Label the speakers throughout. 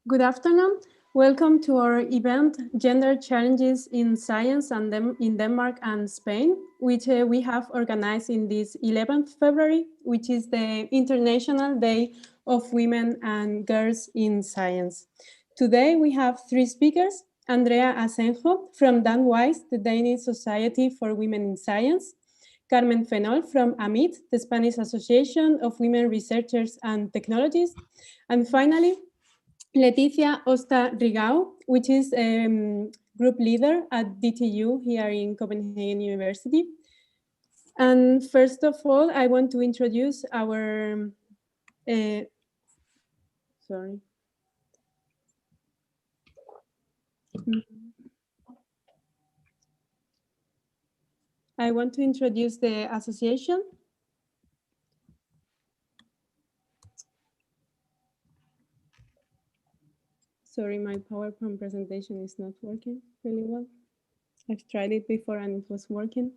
Speaker 1: Good afternoon. Welcome to our event, Gender Challenges in Science and in Denmark and Spain, which we have organized in this 11th February, which is the International Day of Women and Girls in Science. Today we have three speakers, Andrea Asenjo from DanWise, the Danish Society for Women in Science, Carmen Fenol from AMIT, the Spanish Association of Women Researchers and Technologists, and finally, Leticia Osta Rigau, which is group leader at DTU here in Copenhagen University. And first of all, I want to introduce our, sorry. I want to introduce the association. Sorry, my PowerPoint presentation is not working really well. I've tried it before and it was working.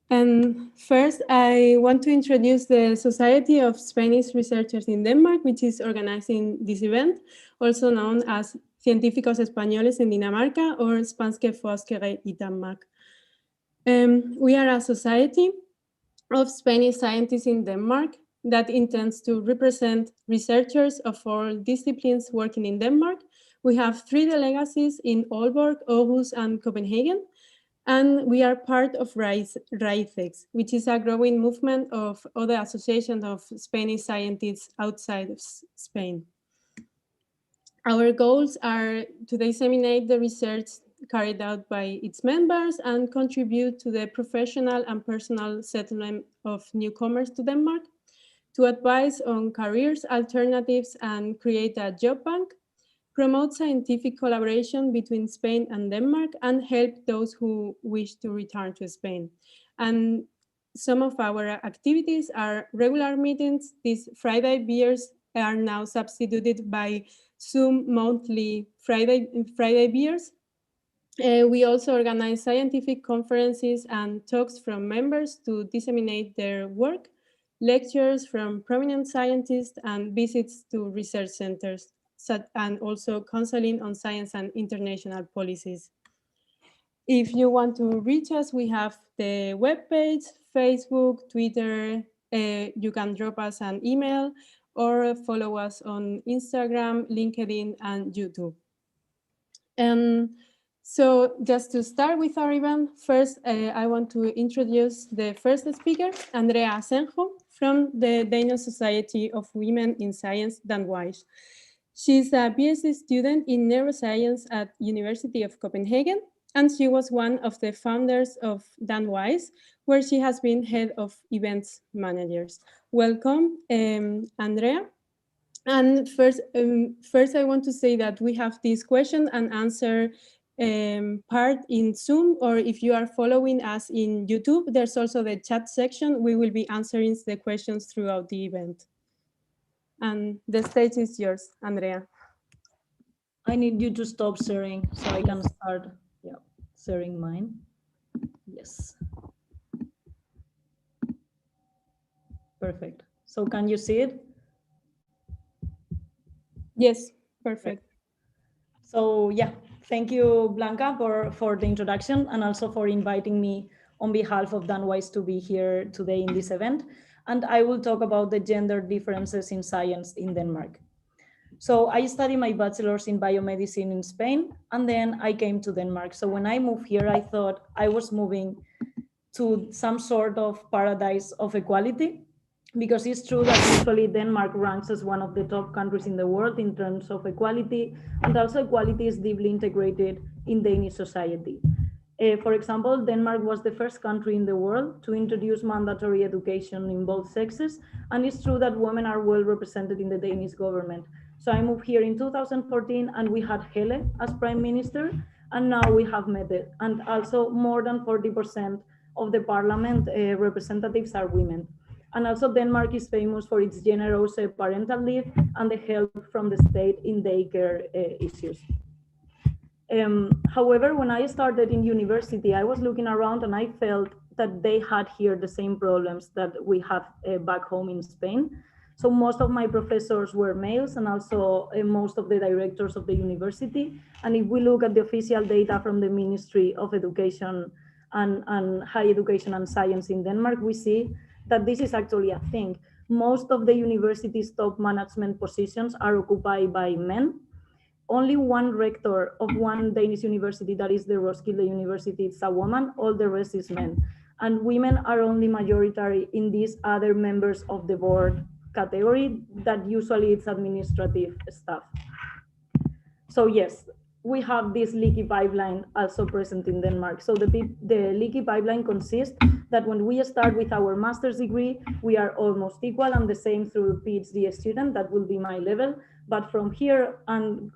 Speaker 1: And first, I want to introduce the Society of Spanish Researchers in Denmark, which is organizing this event, also known as Científicos Españoles en Dinamarca or Spanske Forskere i Danmark. We are a society of Spanish scientists in Denmark that intends to represent researchers of all disciplines working in Denmark. We have 3 delegacies in Aalborg, Aarhus, and Copenhagen. And we are part of RAICEX, which is a growing movement of other associations of Spanish scientists outside of Spain. Our goals are to disseminate the research carried out by its members and contribute to the professional and personal settlement of newcomers to Denmark, to advise on careers alternatives and create a job bank, promote scientific collaboration between Spain and Denmark, and help those who wish to return to Spain. And some of our activities are regular meetings. These Friday beers are now substituted by Zoom monthly Friday beers. We also organize scientific conferences and talks from members to disseminate their work, lectures from prominent scientists, and visits to research centers, and also counseling on science and international policies. If you want to reach us, we have the webpage, Facebook, Twitter. You can drop us an email or follow us on Instagram, LinkedIn, and YouTube. So just to start with our event, first I want to introduce the first speaker, Andrea Asenjo, from the Danish Society of Women in Science, DanWise. She's a PhD student in neuroscience at University of Copenhagen, and she was one of the founders of DanWise, where she has been head of events managers. Welcome, Andrea. And first, I want to say that we have this question and answer part in Zoom, or if you are following us in YouTube, there's also the chat section. We will be answering the questions throughout the event. And the stage is yours, Andrea.
Speaker 2: I need you to stop sharing so I can start sharing mine. Yes. Perfect. So can you see it?
Speaker 1: Yes, perfect.
Speaker 2: So yeah, thank you, Blanca, for the introduction and also for inviting me on behalf of DanWise to be here today in this event. And I will talk about the gender differences in science in Denmark. So I studied my bachelor's in biomedicine in Spain, and then I came to Denmark. So when I moved here, I thought I was moving to some sort of paradise of equality, because it's true that usually Denmark ranks as one of the top countries in the world in terms of equality, and also equality is deeply integrated in Danish society. For example, Denmark was the first country in the world to introduce mandatory education in both sexes, and it's true that women are well represented in the Danish government. So I moved here in 2014 and we had Helle as prime minister, and now we have Mette, and also more than 40% of the parliament representatives are women. And also Denmark is famous for its generous parental leave and the help from the state in daycare issues. However, when I started in university, I was looking around and I felt that they had here the same problems that we have back home in Spain. So most of my professors were males, and also most of the directors of the university. And if we look at the official data from the Ministry of Education and Higher Education and Science in Denmark, we see that this is actually a thing. Most of the university's top management positions are occupied by men. Only one rector of one Danish university, that is the Roskilde University, it's a woman, all the rest is men. And women are only majority in these other members of the board category that usually it's administrative staff. So yes, we have this leaky pipeline also present in Denmark. So the leaky pipeline consists that when we start with our master's degree, we are almost equal, and the same through PhD student, that will be my level. But from here on,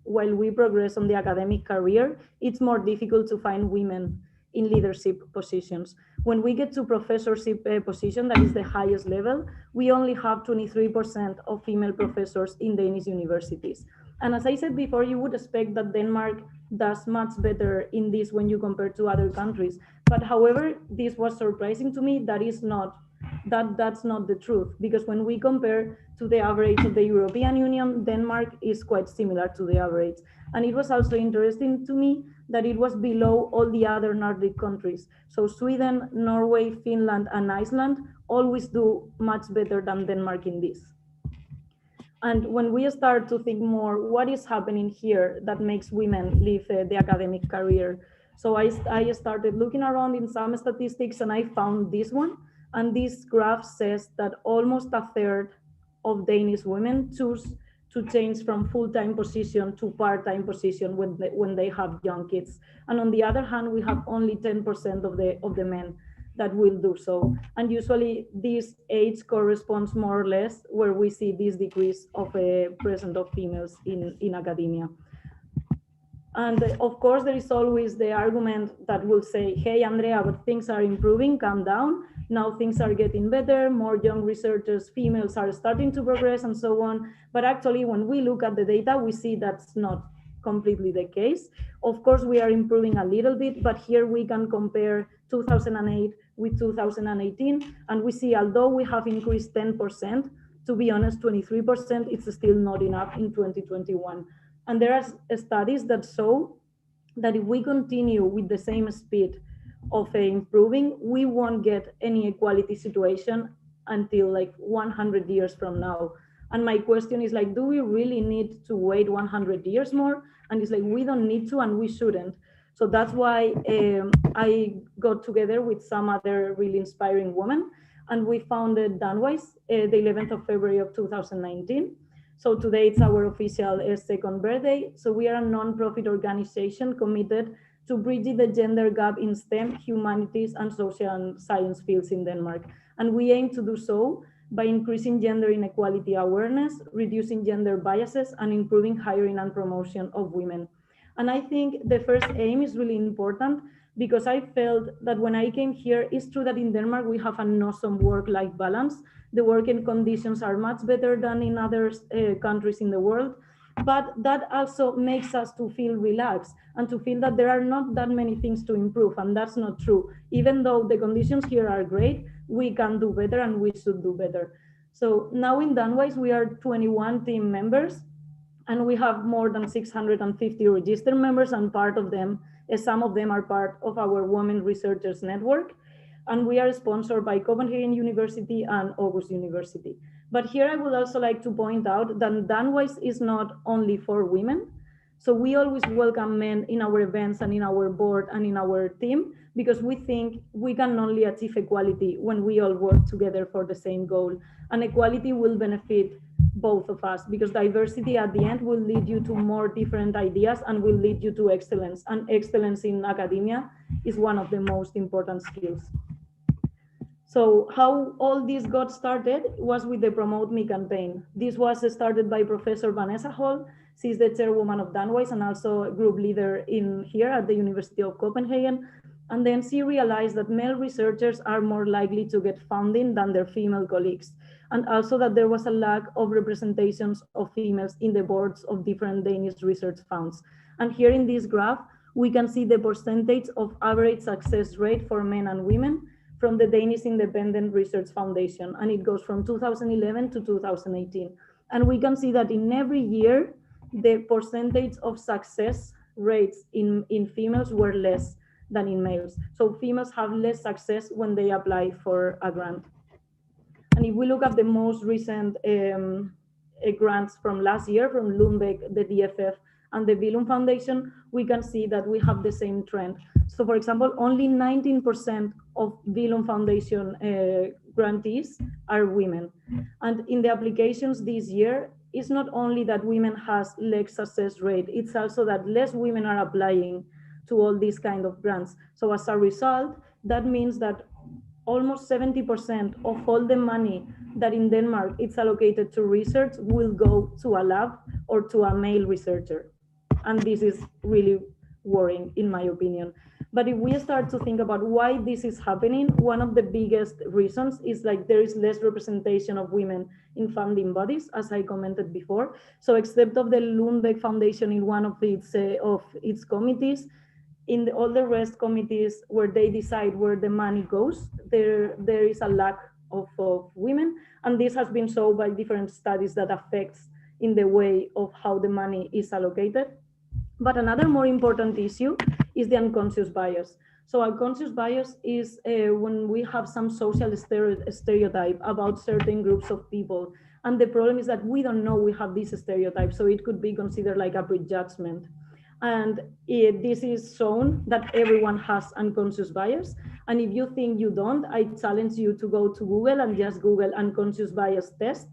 Speaker 2: while we progress on the academic career, it's more difficult to find women in leadership positions. When we get to professorship position, that is the highest level, we only have 23% of female professors in Danish universities. And as I said before, you would expect that Denmark does much better in this when you compare to other countries. But however, this was surprising to me. That's not the truth, because when we compare to the average of the European Union, Denmark is quite similar to the average. And it was also interesting to me that it was below all the other Nordic countries. So Sweden, Norway, Finland, and Iceland always do much better than Denmark in this. And when we start to think more, what is happening here that makes women leave the academic career? So I started looking around in some statistics, and I found this one. And this graph says that almost a third of Danish women choose to change from full-time position to part-time position when they have young kids. And on the other hand, we have only 10% of the men that will do so. And usually this age corresponds more or less where we see this decrease of a presence of females in academia. And of course, there is always the argument that will say, hey, Andrea, but things are improving, calm down. Now things are getting better, more young researchers, females are starting to progress and so on. But actually, when we look at the data, we see that's not completely the case. Of course, we are improving a little bit, but here we can compare 2008 with 2018. And we see, although we have increased 10%, to be honest, 23%, it's still not enough in 2021. And there are studies that show that if we continue with the same speed of improving, we won't get any equality situation until like 100 years from now. And my question is like, do we really need to wait 100 years more? And it's like, we don't need to, and we shouldn't. So that's why I got together with some other really inspiring women, and we founded Danwise the 11th of February of 2019. So today it's our official second birthday. So we are a non-profit organization committed to bridging the gender gap in STEM, humanities, and social and science fields in Denmark. And we aim to do so by increasing gender inequality awareness, reducing gender biases, and improving hiring and promotion of women. And I think the first aim is really important, because I felt that when I came here, it's true that in Denmark we have an awesome work-life balance. The working conditions are much better than in other countries in the world, but that also makes us to feel relaxed and to feel that there are not that many things to improve, and that's not true. Even though the conditions here are great, we can do better and we should do better. So now in Danwise, we are 21 team members, and we have more than 650 registered members, and some of them are part of our Women Researchers Network. And we are sponsored by Copenhagen University and Aarhus University. But here I would also like to point out that Danwise is not only for women. So we always welcome men in our events and in our board and in our team, because we think we can only achieve equality when we all work together for the same goal. And equality will benefit both of us, because diversity at the end will lead you to more different ideas and will lead you to excellence. And excellence in academia is one of the most important skills. So how all this got started was with the Promote Me campaign. This was started by Professor Vanessa Hall. She's the chairwoman of Danwise and also a group leader in here at the University of Copenhagen. And then she realized that male researchers are more likely to get funding than their female colleagues. And also that there was a lack of representations of females in the boards of different Danish research funds. And here in this graph, we can see the percentage of average success rate for men and women from the Danish Independent Research Foundation, and it goes from 2011 to 2018. And we can see that in every year, the percentage of success rates in females were less than in males. So females have less success when they apply for a grant. And if we look at the most recent grants from last year, from Lundbeck, the DFF, and the Billund Foundation, we can see that we have the same trend. So for example, only 19% of Billund Foundation grantees are women. And in the applications this year, it's not only that women has less success rate, it's also that less women are applying to all these kind of grants. So as a result, that means that almost 70% of all the money that in Denmark it's allocated to research will go to a lab or to a male researcher. And this is really worrying, in my opinion. But if we start to think about why this is happening, one of the biggest reasons is like there is less representation of women in funding bodies, as I commented before. So except of the Lundbeck Foundation in one of its committees, in all the rest committees where they decide where the money goes, there is a lack of women. And this has been shown by different studies that affects in the way of how the money is allocated. But another more important issue is the unconscious bias. So unconscious bias is when we have some social stereotype about certain groups of people. And the problem is that we don't know we have this stereotype. So it could be considered like a prejudgment. And this is shown that everyone has unconscious bias. And if you think you don't, I challenge you to go to Google and just Google unconscious bias test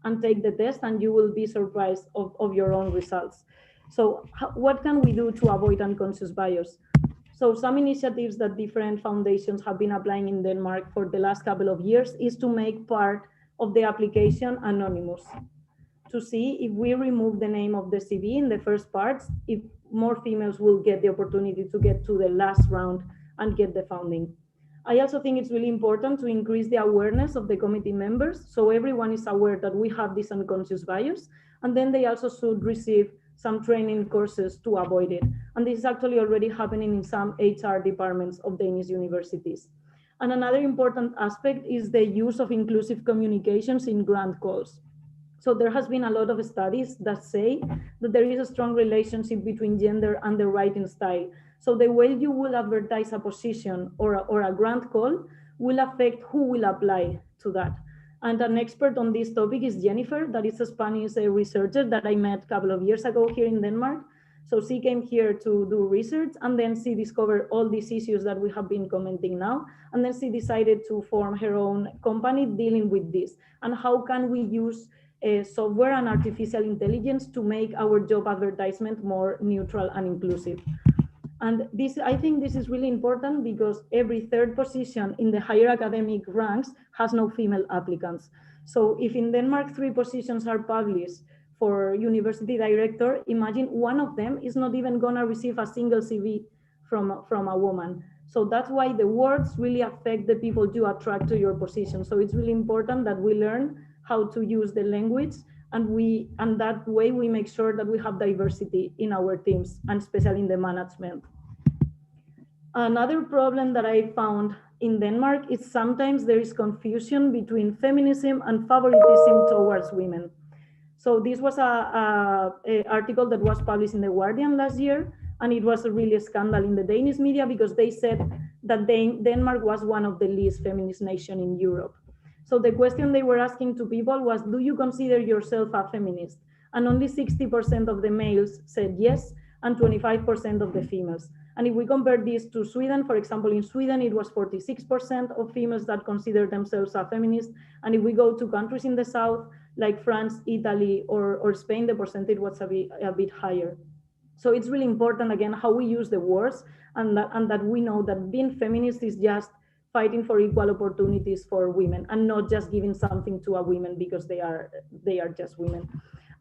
Speaker 2: and take the test, and you will be surprised of your own results. So what can we do to avoid unconscious bias? So some initiatives that different foundations have been applying in Denmark for the last couple of years is to make part of the application anonymous, to see if we remove the name of the CV in the first parts, if more females will get the opportunity to get to the last round and get the funding. I also think it's really important to increase the awareness of the committee members, so everyone is aware that we have this unconscious bias, and then they also should receive some training courses to avoid it. And this is actually already happening in some HR departments of Danish universities. And another important aspect is the use of inclusive communications in grant calls. So there has been a lot of studies that say that there is a strong relationship between gender and the writing style. So the way you will advertise a position or a grant call will affect who will apply to that. And an expert on this topic is Jennifer, that is a Spanish researcher that I met a couple of years ago here in Denmark. So she came here to do research, and then she discovered all these issues that we have been commenting now. And then she decided to form her own company dealing with this. And how can we use software and artificial intelligence to make our job advertisement more neutral and inclusive? And this, I think this is really important because every third position in the higher academic ranks has no female applicants. So if in Denmark 3 positions are published for university director, imagine one of them is not even gonna receive a single CV from a woman. So that's why the words really affect the people you attract to your position. So it's really important that we learn how to use the language, and that way we make sure that we have diversity in our teams, and especially in the management. Another problem that I found in Denmark is sometimes there is confusion between feminism and favoritism towards women. So this was a article that was published in The Guardian last year, and it was a really scandal in the Danish media because they said that Denmark was one of the least feminist nations in Europe. So the question they were asking to people was, do you consider yourself a feminist? And only 60% of the males said yes, and 25% of the females. And if we compare this to Sweden, for example, in Sweden, it was 46% of females that consider themselves a feminist. And if we go to countries in the South, like France, Italy, or Spain, the percentage was a bit higher. So it's really important, again, how we use the words, and that we know that being feminist is just fighting for equal opportunities for women, and not just giving something to a woman because they are just women.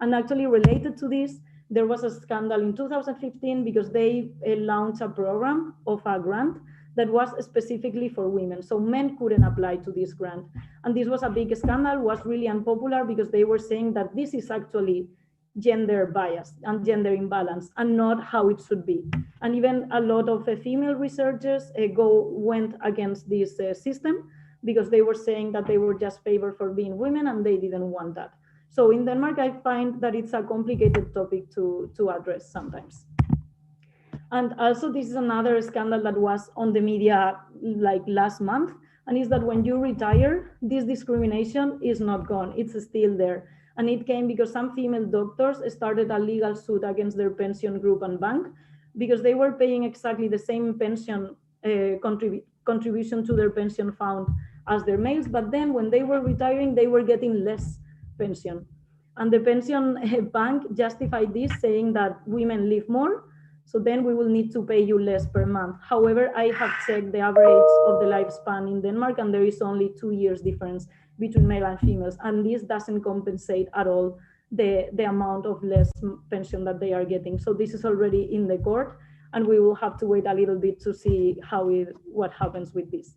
Speaker 2: And actually related to this, there was a scandal in 2015 because they launched a program of a grant that was specifically for women. So men couldn't apply to this grant. And this was a big scandal, was really unpopular because they were saying that this is actually gender bias and gender imbalance and not how it should be. And even a lot of female researchers went against this system because they were saying that they were just favored for being women and they didn't want that. So in Denmark, I find that it's a complicated topic to address sometimes. And also this is another scandal that was on the media like last month, and is that when you retire, this discrimination is not gone, it's still there. And it came because some female doctors started a legal suit against their pension group and bank because they were paying exactly the same pension contribution to their pension fund as their males, but then when they were retiring, they were getting less pension. And the pension bank justified this, saying that women live more, so then we will need to pay you less per month. However, I have checked the average of the lifespan in Denmark, and there is only 2 years difference between male and females. And this doesn't compensate at all the amount of less pension that they are getting. So this is already in the court, and we will have to wait a little bit to see what happens with this.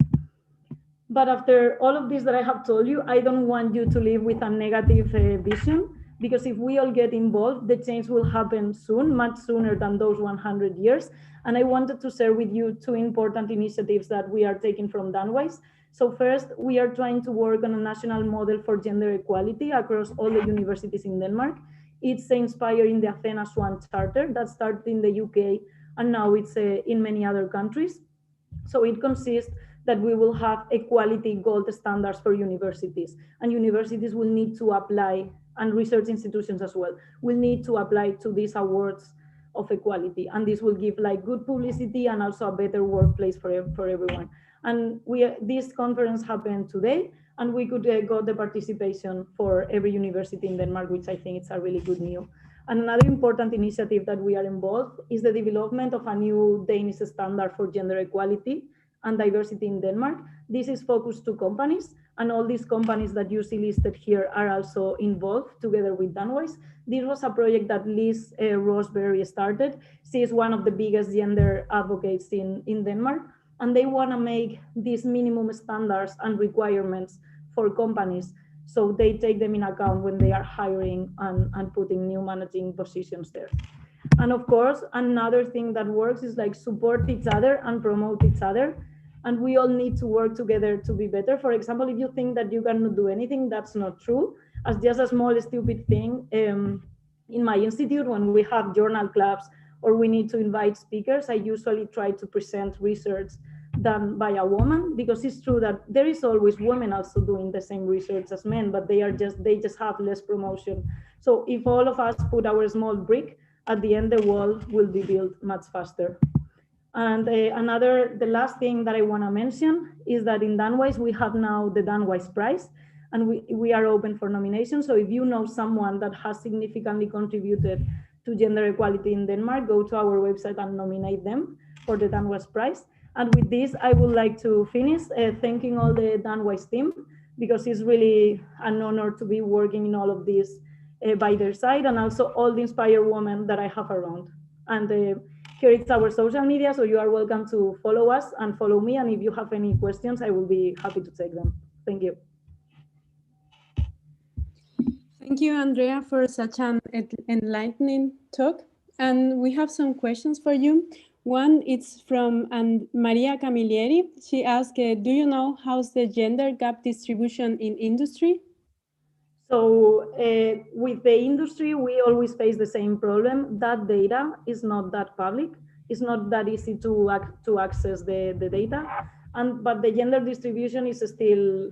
Speaker 2: But after all of this that I have told you, I don't want you to live with a negative vision, because if we all get involved, the change will happen soon, much sooner than those 100 years. And I wanted to share with you 2 important initiatives that we are taking from Danwise. So first, we are trying to work on a national model for gender equality across all the universities in Denmark. It's inspired in the Athena Swan Charter that started in the UK, and now it's in many other countries. So it consists that we will have equality gold standards for universities, and universities will need to apply, and research institutions as well, will need to apply to these awards of equality. And this will give like good publicity and also a better workplace for everyone. And this conference happened today, and we could got the participation for every university in Denmark, which I think it's a really good news. And another important initiative that we are involved is the development of a new Danish standard for gender equality and diversity in Denmark. This is focused to companies, and all these companies that you see listed here are also involved together with Danwise. This was a project that Liz Roseberry started. She is one of the biggest gender advocates in Denmark, and they want to make these minimum standards and requirements for companies, so they take them in account when they are hiring and putting new managing positions there. And of course, another thing that works is like support each other and promote each other. And we all need to work together to be better. For example, if you think that you cannot do anything, that's not true. As just a small stupid thing, in my institute, when we have journal clubs or we need to invite speakers, I usually try to present research done by a woman, because it's true that there is always women also doing the same research as men, but they just have less promotion. So if all of us put our small brick, at the end the wall will be built much faster. And the last thing that I want to mention is that in Danwise we have now the Danwise Prize, and we are open for nomination. So if you know someone that has significantly contributed to gender equality in Denmark, go to our website and nominate them for the Danwise Prize. And with this, I would like to finish thanking all the Danwise team, because it's really an honor to be working in all of this by their side, and also all the inspired women that I have around. And here it's our social media, so you are welcome to follow us and follow me. And if you have any questions, I will be happy to take them. Thank you.
Speaker 1: Thank you, Andrea, for such an enlightening talk. And we have some questions for you. One is from Maria Camilleri. She asked, do you know how's the gender gap distribution in industry?
Speaker 2: So with the industry, we always face the same problem. That data is not that public. It's not that easy to access the data. But the gender distribution is still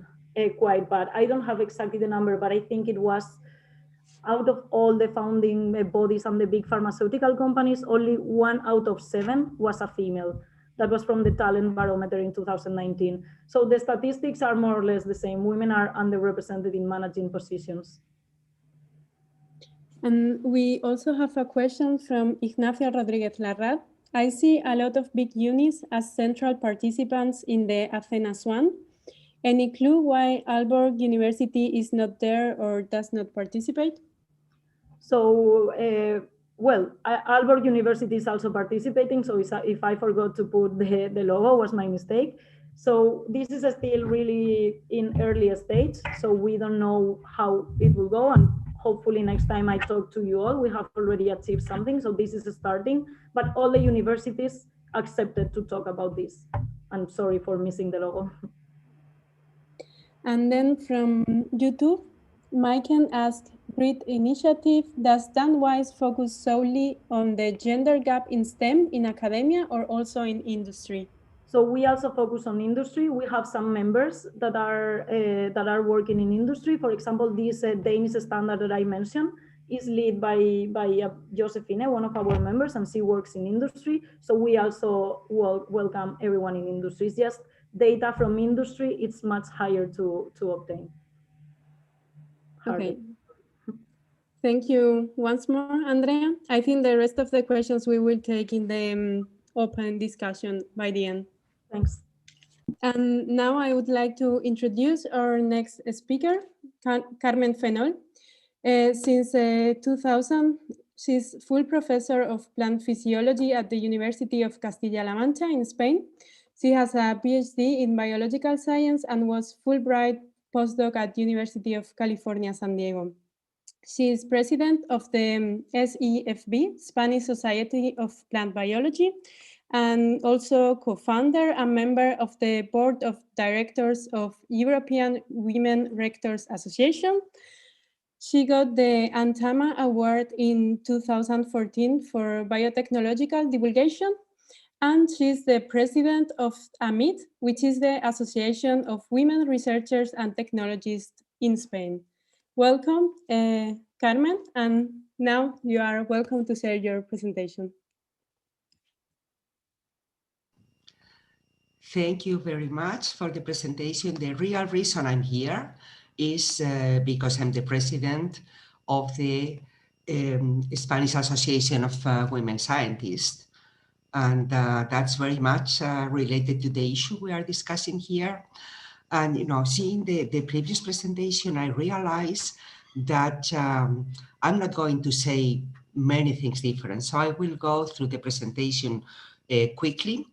Speaker 2: quite bad. I don't have exactly the number, but I think it was out of all the founding bodies and the big pharmaceutical companies, only 1 out of 7 was a female. That was from the Talent Barometer in 2019. So the statistics are more or less the same. Women are underrepresented in managing positions.
Speaker 1: And we also have a question from Ignacio Rodriguez Larrat. I see a lot of big unis as central participants in the Athena Swan. Any clue why Aalborg University is not there or does not participate?
Speaker 2: So, well, Aalborg University is also participating. So if I forgot to put the logo, was my mistake. So this is still really in early stage. So we don't know how it will go. And hopefully next time I talk to you all, we have already achieved something. So this is starting, but all the universities accepted to talk about this. I'm sorry for missing the logo.
Speaker 1: And then from YouTube, Maiken asked, Great initiative. Does Danwise focus solely on the gender gap in STEM in academia or also in industry?
Speaker 2: So we also focus on industry. We have some members that are working in industry. For example, this Danish standard that I mentioned is led by Josephine, one of our members, and she works in industry. So we also welcome everyone in industry. It's just data from industry, it's much higher to obtain.
Speaker 1: Okay. Thank you once more, Andrea. I think the rest of the questions we will take in the open discussion by the end.
Speaker 2: Thanks.
Speaker 1: And now I would like to introduce our next speaker, Carmen Fenol. Since 2000, she's full professor of plant physiology at the University of Castilla-La Mancha in Spain. She has a PhD in biological science and was Fulbright postdoc at University of California, San Diego. She is president of the SEFB, Spanish Society of Plant Biology, and also co-founder and member of the board of directors of European Women Rectors Association. She got the Antama Award in 2014 for biotechnological divulgation, and she's the president of AMIT, which is the Association of Women Researchers and Technologists in Spain. Welcome, Carmen, and now you are welcome to share your presentation.
Speaker 3: Thank you very much for the presentation. The real reason I'm here is because I'm the president of the Spanish Association of Women Scientists. And that's very much related to the issue we are discussing here. And, you know, seeing the previous presentation, I realized that I'm not going to say many things different. So I will go through the presentation quickly.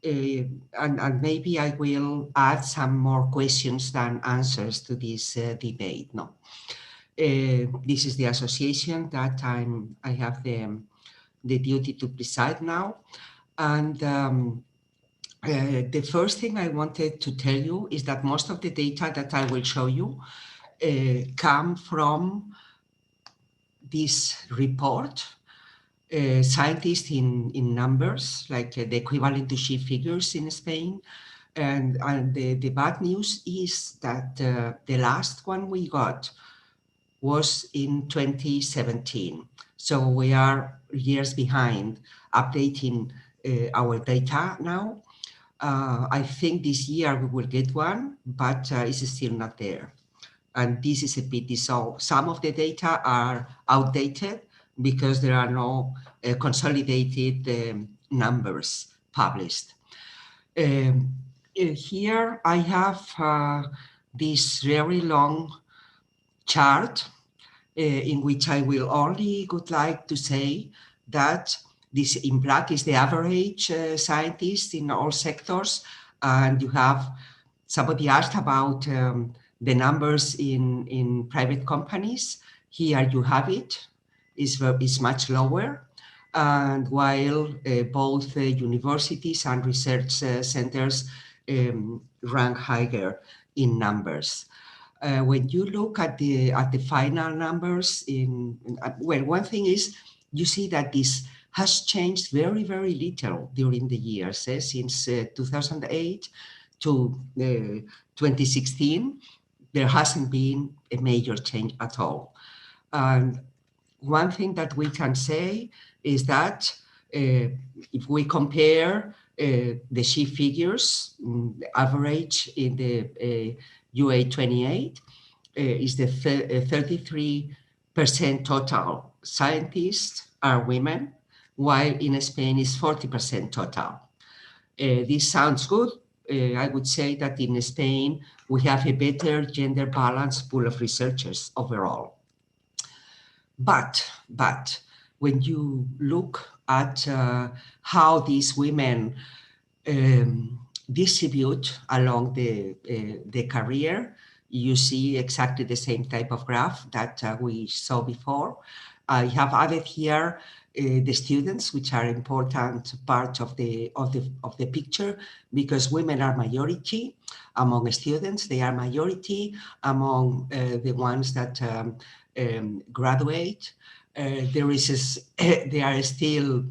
Speaker 3: And maybe I will add some more questions than answers to this debate. No, this is the association that I have the duty to preside now. And the first thing I wanted to tell you is that most of the data that I will show you come from this report. Scientists in numbers, like the equivalent to she figures in Spain. And the bad news is that the last one we got was in 2017. So we are years behind updating our data now. I think this year we will get one, but it's still not there. And this is a pity. So some of the data are outdated because there are no consolidated numbers published. Here I have this very long chart in which I will only would like to say that this in black is the average scientist in all sectors. And you have, somebody asked about the numbers in private companies. Here you have it. Is much lower, and while both universities and research centers rank higher in numbers. When you look at the final numbers, well, one thing is you see that this has changed very, very little during the years, since 2008 to 2016. There hasn't been a major change at all. And one thing that we can say is that if we compare the she figures, the average in the UA28 is the 33% total scientists are women, while in Spain is 40% total. This sounds good. I would say that in Spain, we have a better gender balanced pool of researchers overall. But when you look at how these women distribute along the career, you see exactly the same type of graph that we saw before. I have added here the students, which are important part of the picture, because women are majority among students. They are majority among the ones that graduate. They are still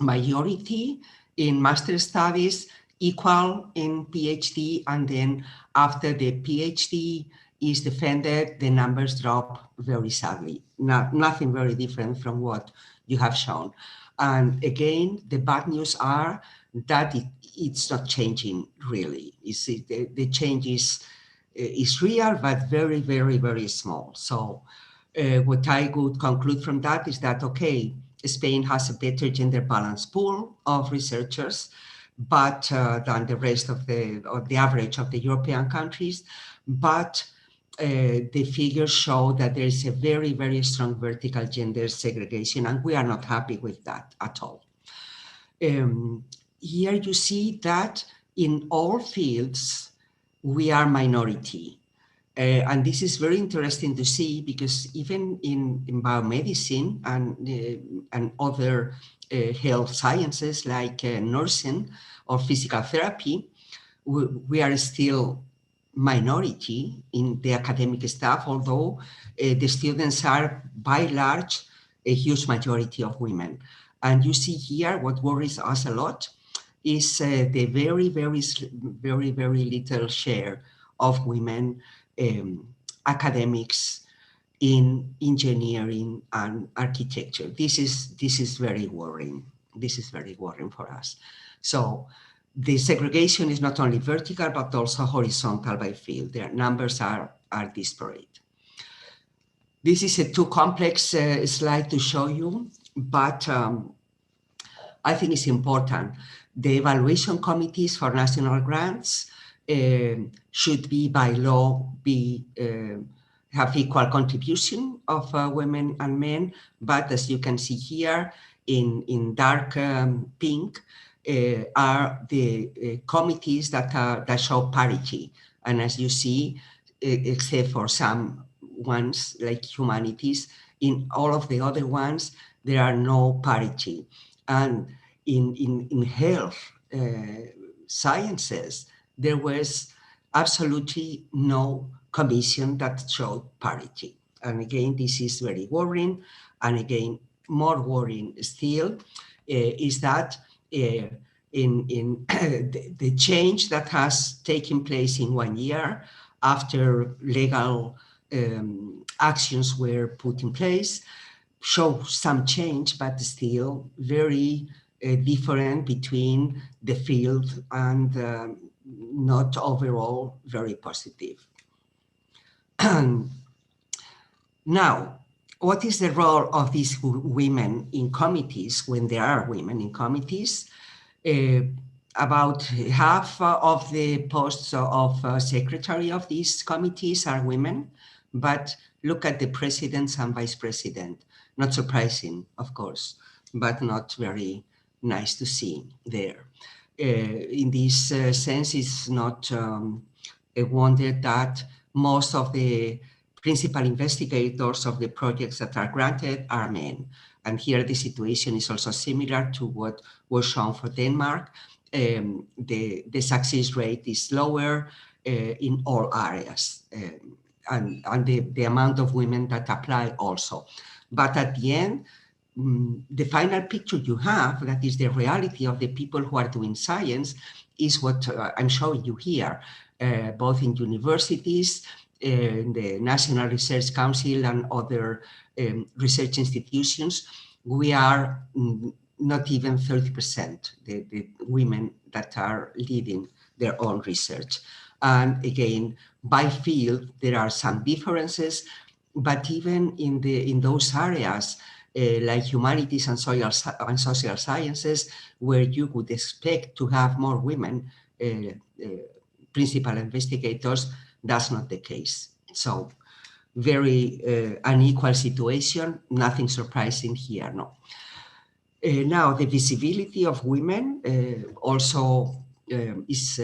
Speaker 3: majority in master studies, equal in PhD, and then after the PhD is defended, the numbers drop very sadly. Nothing very different from what you have shown. And again, the bad news are that it's not changing really. The change is real, but very, very, very small. So what I would conclude from that is that, okay, Spain has a better gender balance pool of researchers, but than the rest of the average of the European countries. But the figures show that there is a very, very strong vertical gender segregation, and we are not happy with that at all. Here you see that in all fields, we are minority. And this is very interesting to see, because even in biomedicine and other health sciences like nursing or physical therapy, we are still minority in the academic staff, although the students are by large a huge majority of women. And you see here what worries us a lot is the very, very, very, very little share of women academics in engineering and architecture. This is very worrying. This is very worrying for us. So the segregation is not only vertical, but also horizontal by field. Their numbers are disparate. This is a too complex slide to show you, but I think it's important. The evaluation committees for national grants should be by law have equal contribution of women and men, but as you can see here in dark pink are the committees that show parity. And as you see, except for some ones like humanities, in all of the other ones, there are no parity. And in health sciences, there was absolutely no commission that showed parity. And again, this is very worrying. And again, more worrying still is that in the change that has taken place in 1 year after legal actions were put in place show some change, but still very different between the field and not overall very positive. Now, what is the role of these women in committees when there are women in committees? About half of the posts of secretary of these committees are women, but look at the presidents and vice president. Not surprising, of course, but not very nice to see there. In this sense, it's not a wonder that most of the principal investigators of the projects that are granted are men. And here the situation is also similar to what was shown for Denmark. The success rate is lower in all areas, and the amount of women that apply also. But at the end, the final picture you have, that is the reality of the people who are doing science, is what I'm showing you here, both in universities, in the National Research Council and other research institutions. We are not even 30%, the women that are leading their own research. And again, by field, there are some differences, but even in those areas, like humanities and social sciences, where you would expect to have more women principal investigators, that's not the case. So very unequal situation, nothing surprising here, no. Now, the visibility of women also is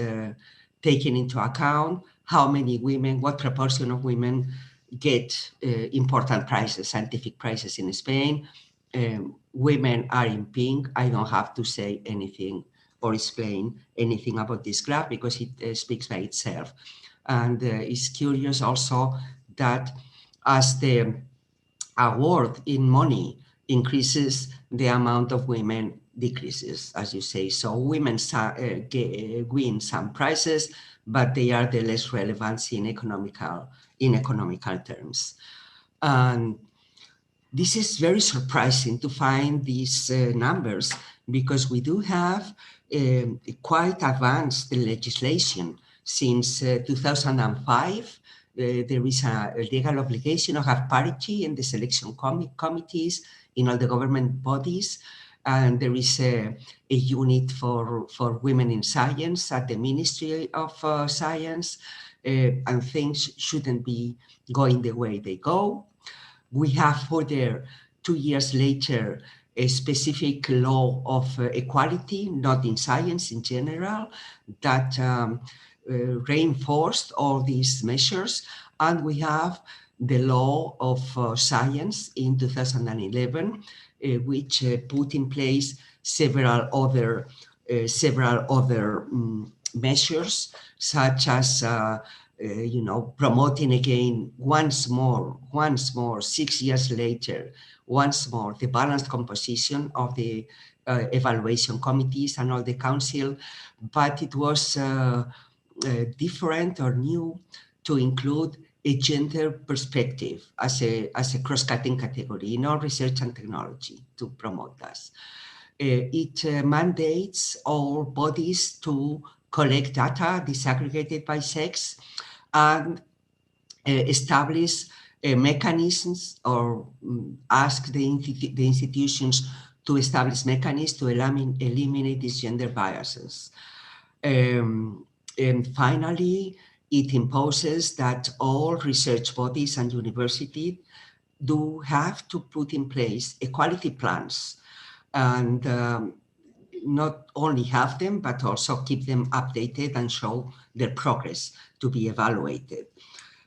Speaker 3: taken into account. how many women, what proportion of women get important prizes, scientific prizes in Spain. Women are in pink. I don't have to say anything or explain anything about this graph because it speaks by itself. And it's curious also that as the award in money increases, the amount of women decreases, as you say. So women win some prizes, but they are the less relevant in economical terms. And this is very surprising to find these numbers because we do have quite advanced legislation. Since 2005, there is a legal obligation to have parity in the selection committees in all the government bodies. And there is a unit for women in science at the Ministry of Science, and things shouldn't be going the way they go. We have further, 2 years later, a specific law of equality, not in science in general, that reinforced all these measures. And we have the law of science in 2011, which put in place several other measures, such as promoting again once more, 6 years later, once more, the balanced composition of the evaluation committees and all the council, but it was different or new to include a gender perspective as a cross-cutting category in all research and technology to promote that. It mandates all bodies to collect data disaggregated by sex and establish mechanisms or ask the institutions to establish mechanisms to eliminate these gender biases. And finally, it imposes that all research bodies and universities do have to put in place equality plans and not only have them, but also keep them updated and show their progress to be evaluated.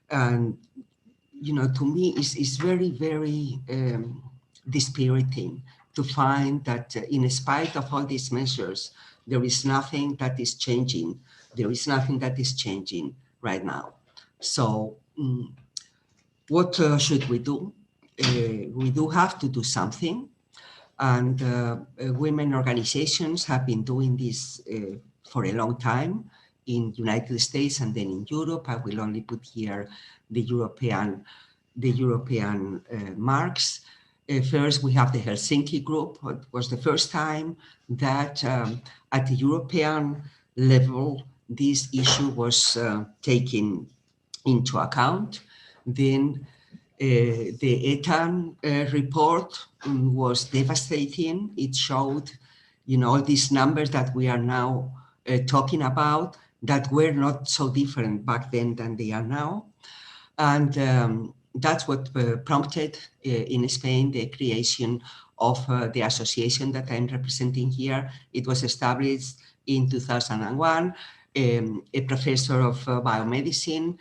Speaker 3: And, to me, it's very, very dispiriting to find that in spite of all these measures, there is nothing that is changing. There is nothing that is changing right now. So what should we do? We do have to do something. And women organizations have been doing this for a long time in the United States and then in Europe. I will only put here the European marks. First, we have the Helsinki Group. It was the first time that at the European level, this issue was taken into account. Then the ETAN report was devastating. It showed, all these numbers that we are now talking about that were not so different back then than they are now. And that's what prompted in Spain the creation of the association that I'm representing here. It was established in 2001. A professor of biomedicine,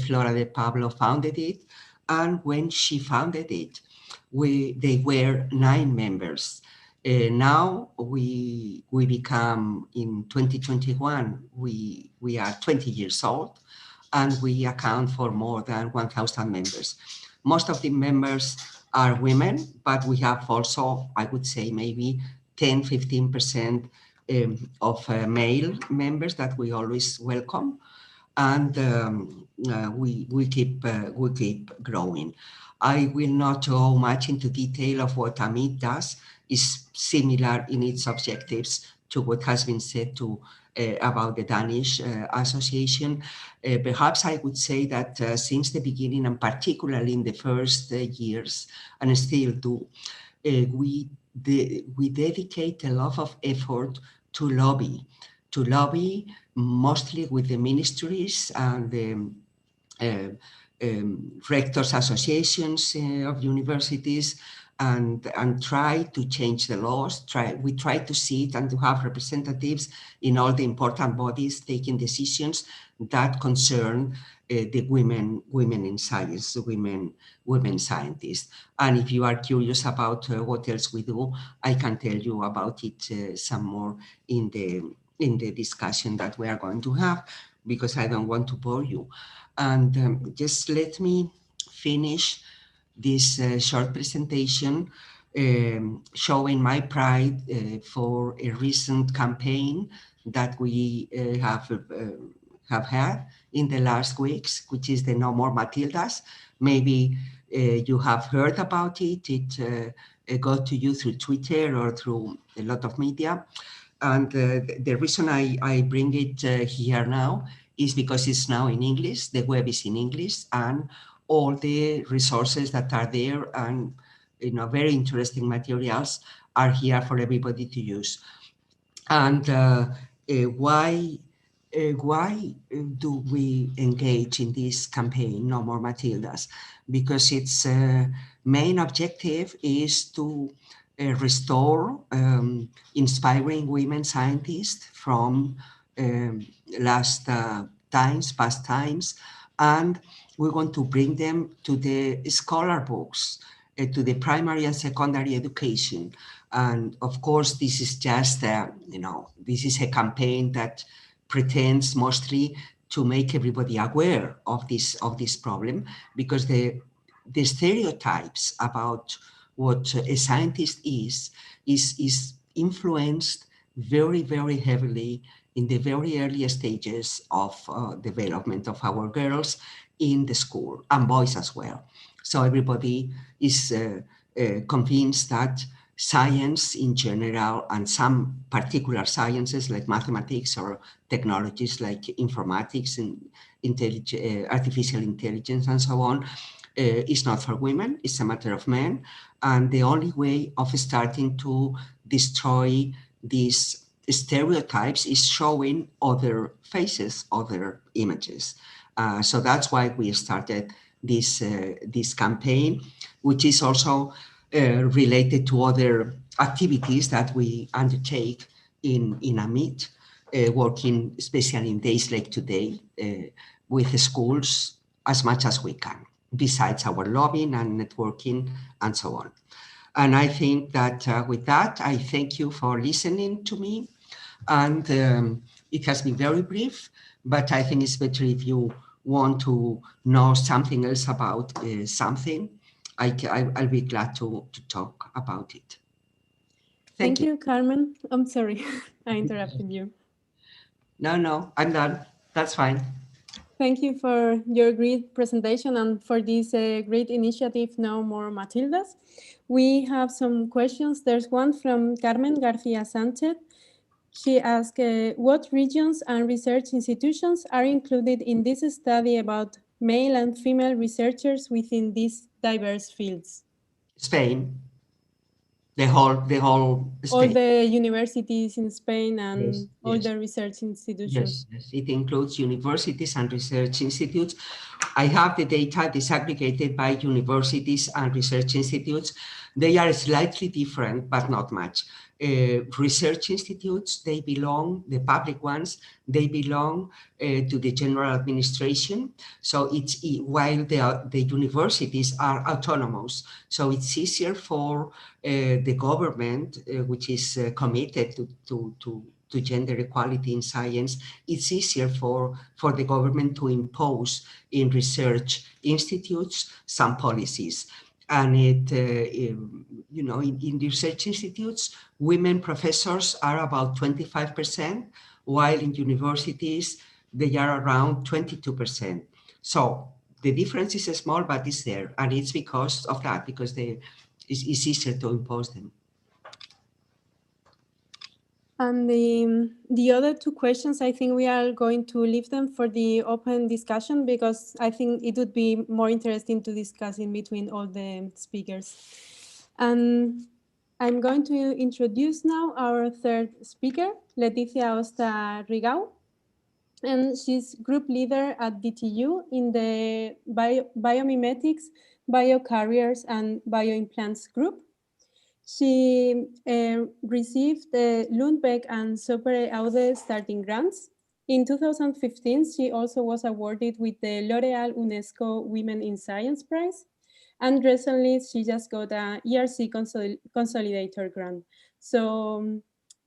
Speaker 3: Flora de Pablo, founded it. And when she founded it, they were 9 members. Now we become, in 2021, we are 20 years old, and we account for more than 1,000 members. Most of the members are women, but we have also, I would say, maybe 10–15% of male members that we always welcome. And we keep growing. I will not go much into detail of what AMIT does. It's similar in its objectives to what has been said about the Danish association. Perhaps I would say that since the beginning, and particularly in the first years, and still do, we dedicate a lot of effort to lobby mostly with the ministries and the rectors associations of universities and try to change the laws. We try to sit and to have representatives in all the important bodies taking decisions that concern the women in science, women scientists. And if you are curious about what else we do, I can tell you about it some more in the discussion that we are going to have, because I don't want to bore you. And just let me finish this short presentation showing my pride for a recent campaign that we have had in the last weeks, which is the No More Matildas. Maybe you have heard about it. It got to you through Twitter or through a lot of media. And the reason I bring it here now is because it's now in English. The web is in English, and all the resources that are there and very interesting materials are here for everybody to use. And why do we engage in this campaign, No More Matildas? Because its main objective is to restore inspiring women scientists from past times, and we want to bring them to the scholar books, to the primary and secondary education. And of course, this is just, this is a campaign that pretends mostly to make everybody aware of this problem, because the stereotypes about what a scientist is influenced very, very heavily in the very early stages of development of our girls in the school, and boys as well. So everybody is convinced that science in general, and some particular sciences like mathematics or technologies like informatics and artificial intelligence and so on, is not for women, it's a matter of men. And the only way of starting to destroy these stereotypes is showing other faces, other images. So that's why we started this campaign, which is also related to other activities that we undertake in AMIT, working especially in days like today with the schools as much as we can, besides our lobbying and networking and so on. And I think that with that, I thank you for listening to me. And it has been very brief, but I think it's better if you want to know something else about something. I'll be glad to talk about it.
Speaker 1: Thank you, Carmen. I'm sorry, I interrupted you.
Speaker 3: No, I'm done. That's fine.
Speaker 1: Thank you for your great presentation and for this great initiative, No More Matildas. We have some questions. There's one from Carmen Garcia Sanchez. She asked, what regions and research institutions are included in this study about male and female researchers within these diverse fields?
Speaker 3: Spain. The whole Spain.
Speaker 1: All the universities in Spain and all the research institutions.
Speaker 3: Yes, it includes universities and research institutes. I have the data disaggregated by universities and research institutes. They are slightly different, but not much. Research institutes, the public ones, they belong to the general administration. So it's, while the universities are autonomous, so it's easier for the government, which is committed to gender equality in science, it's easier for the government to impose in research institutes some policies. And in research institutes, women professors are about 25%, while in universities, they are around 22%. So the difference is small, but it's there. And it's because of that, because it's easier to impose them.
Speaker 1: And the other two questions, I think we are going to leave them for the open discussion, because I think it would be more interesting to discuss in between all the speakers. And I'm going to introduce now our third speaker, Leticia Osta Rigau. And she's group leader at DTU in the biomimetics, biocarriers, and bioimplants group. She received the Lundbeck and Sopre Aude starting grants. In 2015, she also was awarded with the L'Oréal UNESCO Women in Science Prize. And recently, she just got a ERC Consolidator grant. So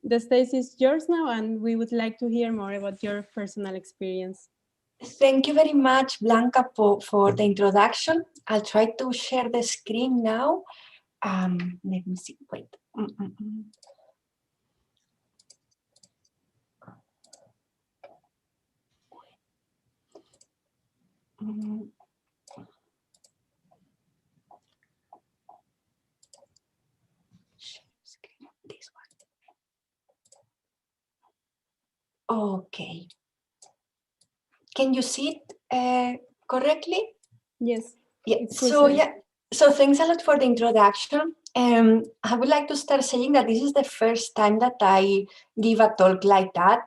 Speaker 1: the stage is yours now, and we would like to hear more about your personal experience.
Speaker 4: Thank you very much, Blanca, for the introduction. I'll try to share the screen now. Let me see, wait. This one. Okay. Can you see it correctly?
Speaker 1: Yes.
Speaker 4: Yeah. So thanks a lot for the introduction. I would like to start saying that this is the first time that I give a talk like that.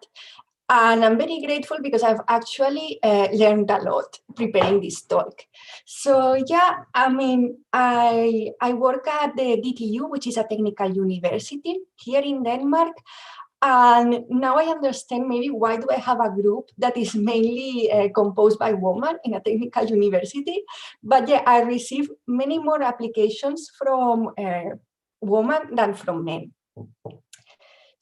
Speaker 4: And I'm very grateful because I've actually learned a lot preparing this talk. So yeah, I mean, I work at the DTU, which is a technical university here in Denmark. And now I understand maybe why do I have a group that is mainly composed by women in a technical university. But yeah, I receive many more applications from women than from men.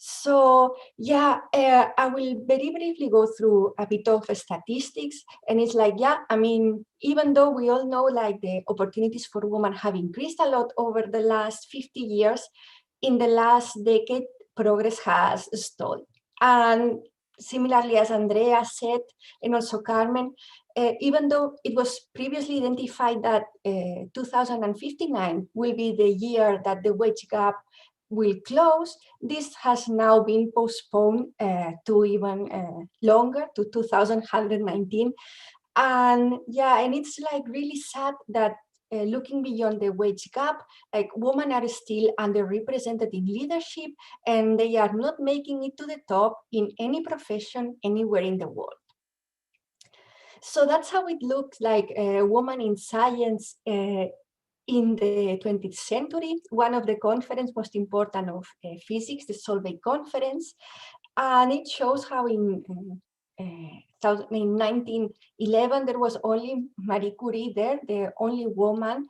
Speaker 4: So yeah, I will very briefly go through a bit of statistics. And it's like, yeah, I mean, even though we all know like the opportunities for women have increased a lot over the last 50 years, in the last decade, progress has stalled. And similarly, as Andrea said, and also Carmen, even though it was previously identified that 2059 will be the year that the wage gap will close, this has now been postponed to even longer, to 2119. And yeah, and it's like really sad that looking beyond the wage gap, like women are still underrepresented in leadership, and they are not making it to the top in any profession anywhere in the world. So that's how it looks like a woman in science in the 20th century. One of the conferences most important of physics, the Solvay conference, and it shows how in 1911 there was only Marie Curie there, the only woman,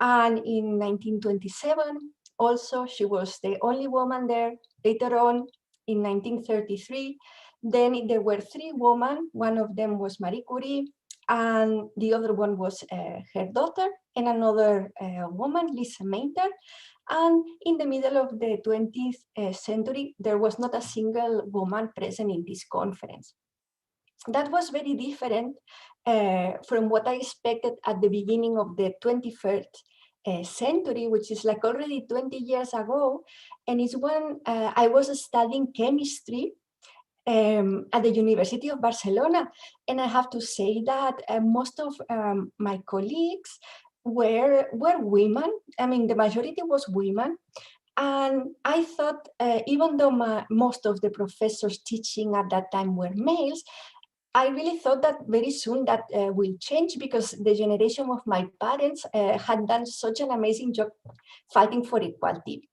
Speaker 4: and in 1927 also she was the only woman there. Later on in 1933, then there were 3 women. One of them was Marie Curie, and the other one was her daughter, and another woman, Lisa Meitner. And in the middle of the 20th century, there was not a single woman present in this conference. That was very different from what I expected at the beginning of the 21st century, which is like already 20 years ago. And it's when I was studying chemistry at the University of Barcelona. And I have to say that most of my colleagues were women. I mean, the majority was women. And I thought, even though most of the professors teaching at that time were males, I really thought that very soon that will change, because the generation of my parents had done such an amazing job fighting for equality.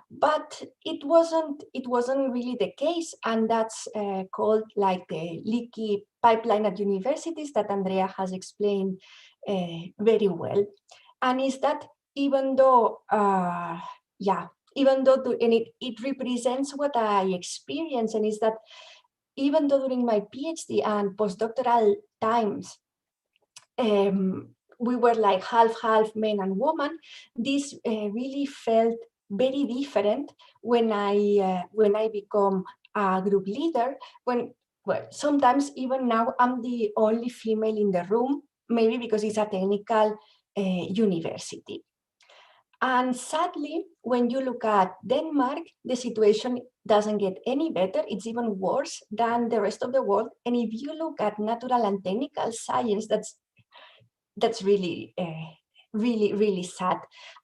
Speaker 4: But it wasn't really the case, and that's called like the leaky pipeline at universities that Andrea has explained very well. And is that even though, and it represents what I experience, and is that even though during my PhD and postdoctoral times, we were like half men and women, this really felt very different when I become a group leader. Sometimes even now I'm the only female in the room, maybe because it's a technical university. And sadly, when you look at Denmark, the situation doesn't get any better. It's even worse than the rest of the world. And if you look at natural and technical science, that's really, really sad.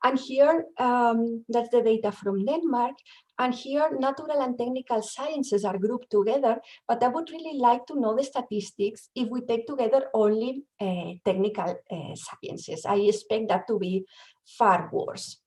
Speaker 4: And here, that's the data from Denmark. And here, natural and technical sciences are grouped together. But I would really like to know the statistics if we take together only technical sciences. I expect that to be far worse.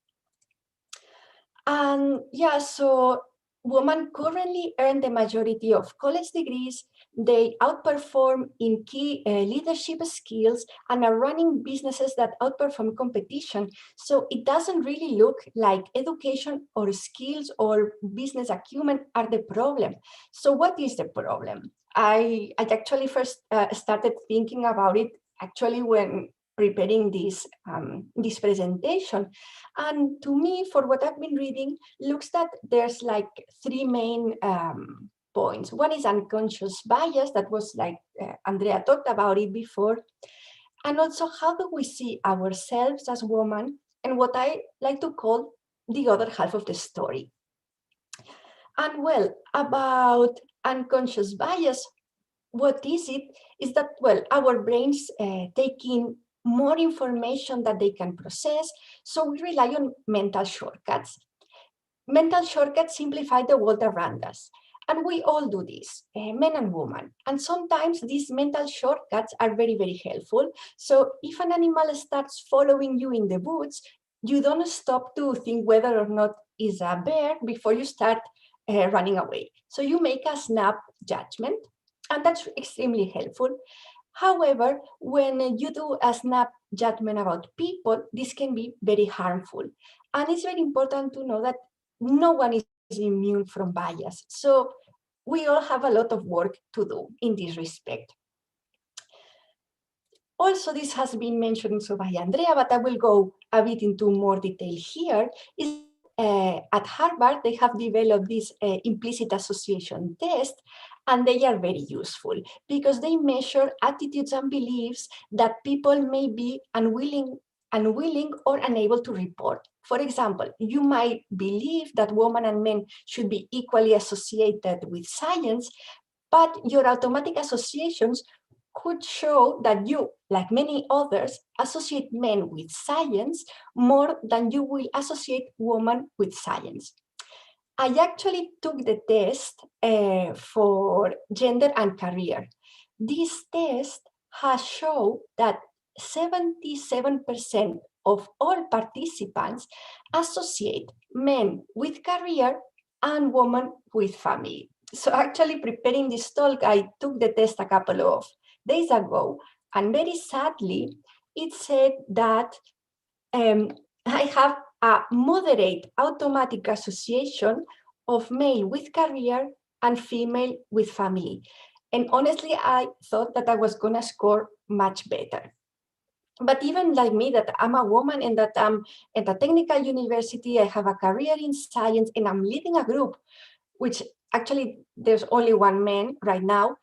Speaker 4: And yeah, so women currently earn the majority of college degrees. They outperform in key leadership skills and are running businesses that outperform competition. So it doesn't really look like education or skills or business acumen are the problem. So what is the problem? I actually first started thinking about it actually when preparing this presentation. And to me, for what I've been reading, looks that there's like three main points. One is unconscious bias, that was like Andrea talked about it before. And also, how do we see ourselves as women, and what I like to call the other half of the story. And well, about unconscious bias, what is it? Is that, well, our brains take in more information that they can process, so we rely on mental shortcuts. Mental shortcuts simplify the world around us. And we all do this, men and women. And sometimes these mental shortcuts are very, very helpful. So if an animal starts following you in the woods, you don't stop to think whether or not it's a bear before you start running away. So you make a snap judgment, and that's extremely helpful. However, when you do a snap judgment about people, this can be very harmful. And it's very important to know that no one is immune from bias. So we all have a lot of work to do in this respect. Also, this has been mentioned so by Andrea, but I will go a bit into more detail here, is at Harvard, they have developed this implicit association test, and they are very useful because they measure attitudes and beliefs that people may be unwilling or unable to report. For example, you might believe that women and men should be equally associated with science, but your automatic associations could show that you, like many others, associate men with science more than you will associate women with science. I actually took the test for gender and career. This test has shown that 77% of all participants associate men with career and women with family. So actually preparing this talk, I took the test a couple of days ago, and very sadly, it said that I have a moderate automatic association of male with career and female with family. And honestly, I thought that I was gonna score much better. But even like me, that I'm a woman and that I'm at a technical university, I have a career in science, and I'm leading a group, which actually there's only one man right now.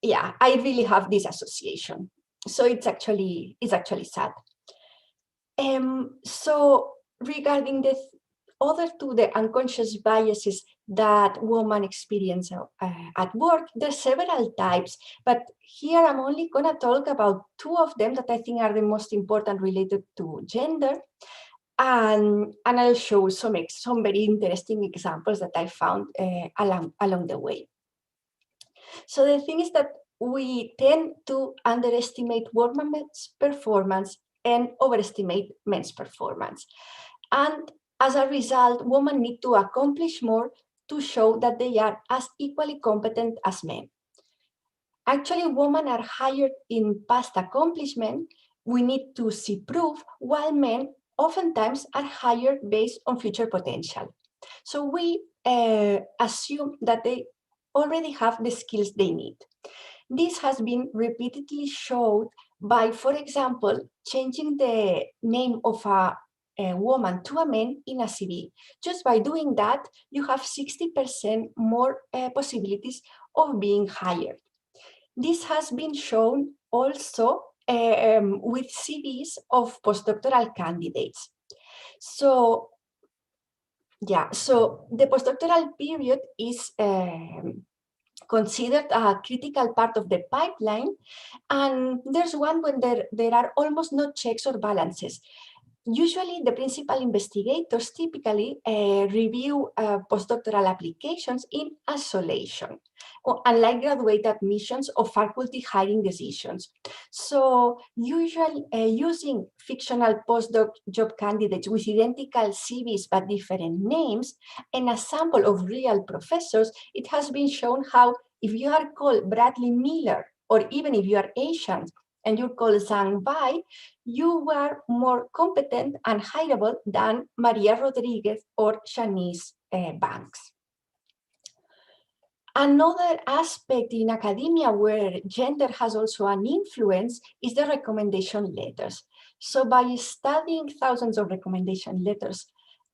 Speaker 4: Yeah, I really have this association. So it's actually sad. So regarding the other two, the unconscious biases that women experience at work, there's several types, but here I'm only gonna talk about two of them that I think are the most important related to gender. And I'll show some very interesting examples that I found along the way. So the thing is that we tend to underestimate women's performance and overestimate men's performance. And as a result, women need to accomplish more to show that they are as equally competent as men. Actually, women are higher in past accomplishment. We need to see proof, while men oftentimes are higher based on future potential. So we assume that they already have the skills they need. This has been repeatedly shown by, for example, changing the name of a woman to a man in a CV. Just by doing that, you have 60% more possibilities of being hired. This has been shown also with CVs of postdoctoral candidates. So yeah, so the postdoctoral period is considered a critical part of the pipeline. And there's one when there are almost no checks or balances. Usually, the principal investigators typically review postdoctoral applications in isolation, unlike graduate admissions or faculty hiring decisions. So usually using fictional postdoc job candidates with identical CVs but different names and a sample of real professors, it has been shown how if you are called Bradley Miller, or even if you are Asian, and you're called Zhang Bai, you were more competent and hireable than Maria Rodriguez or Shanice Banks. Another aspect in academia where gender has also an influence is the recommendation letters. So by studying thousands of recommendation letters,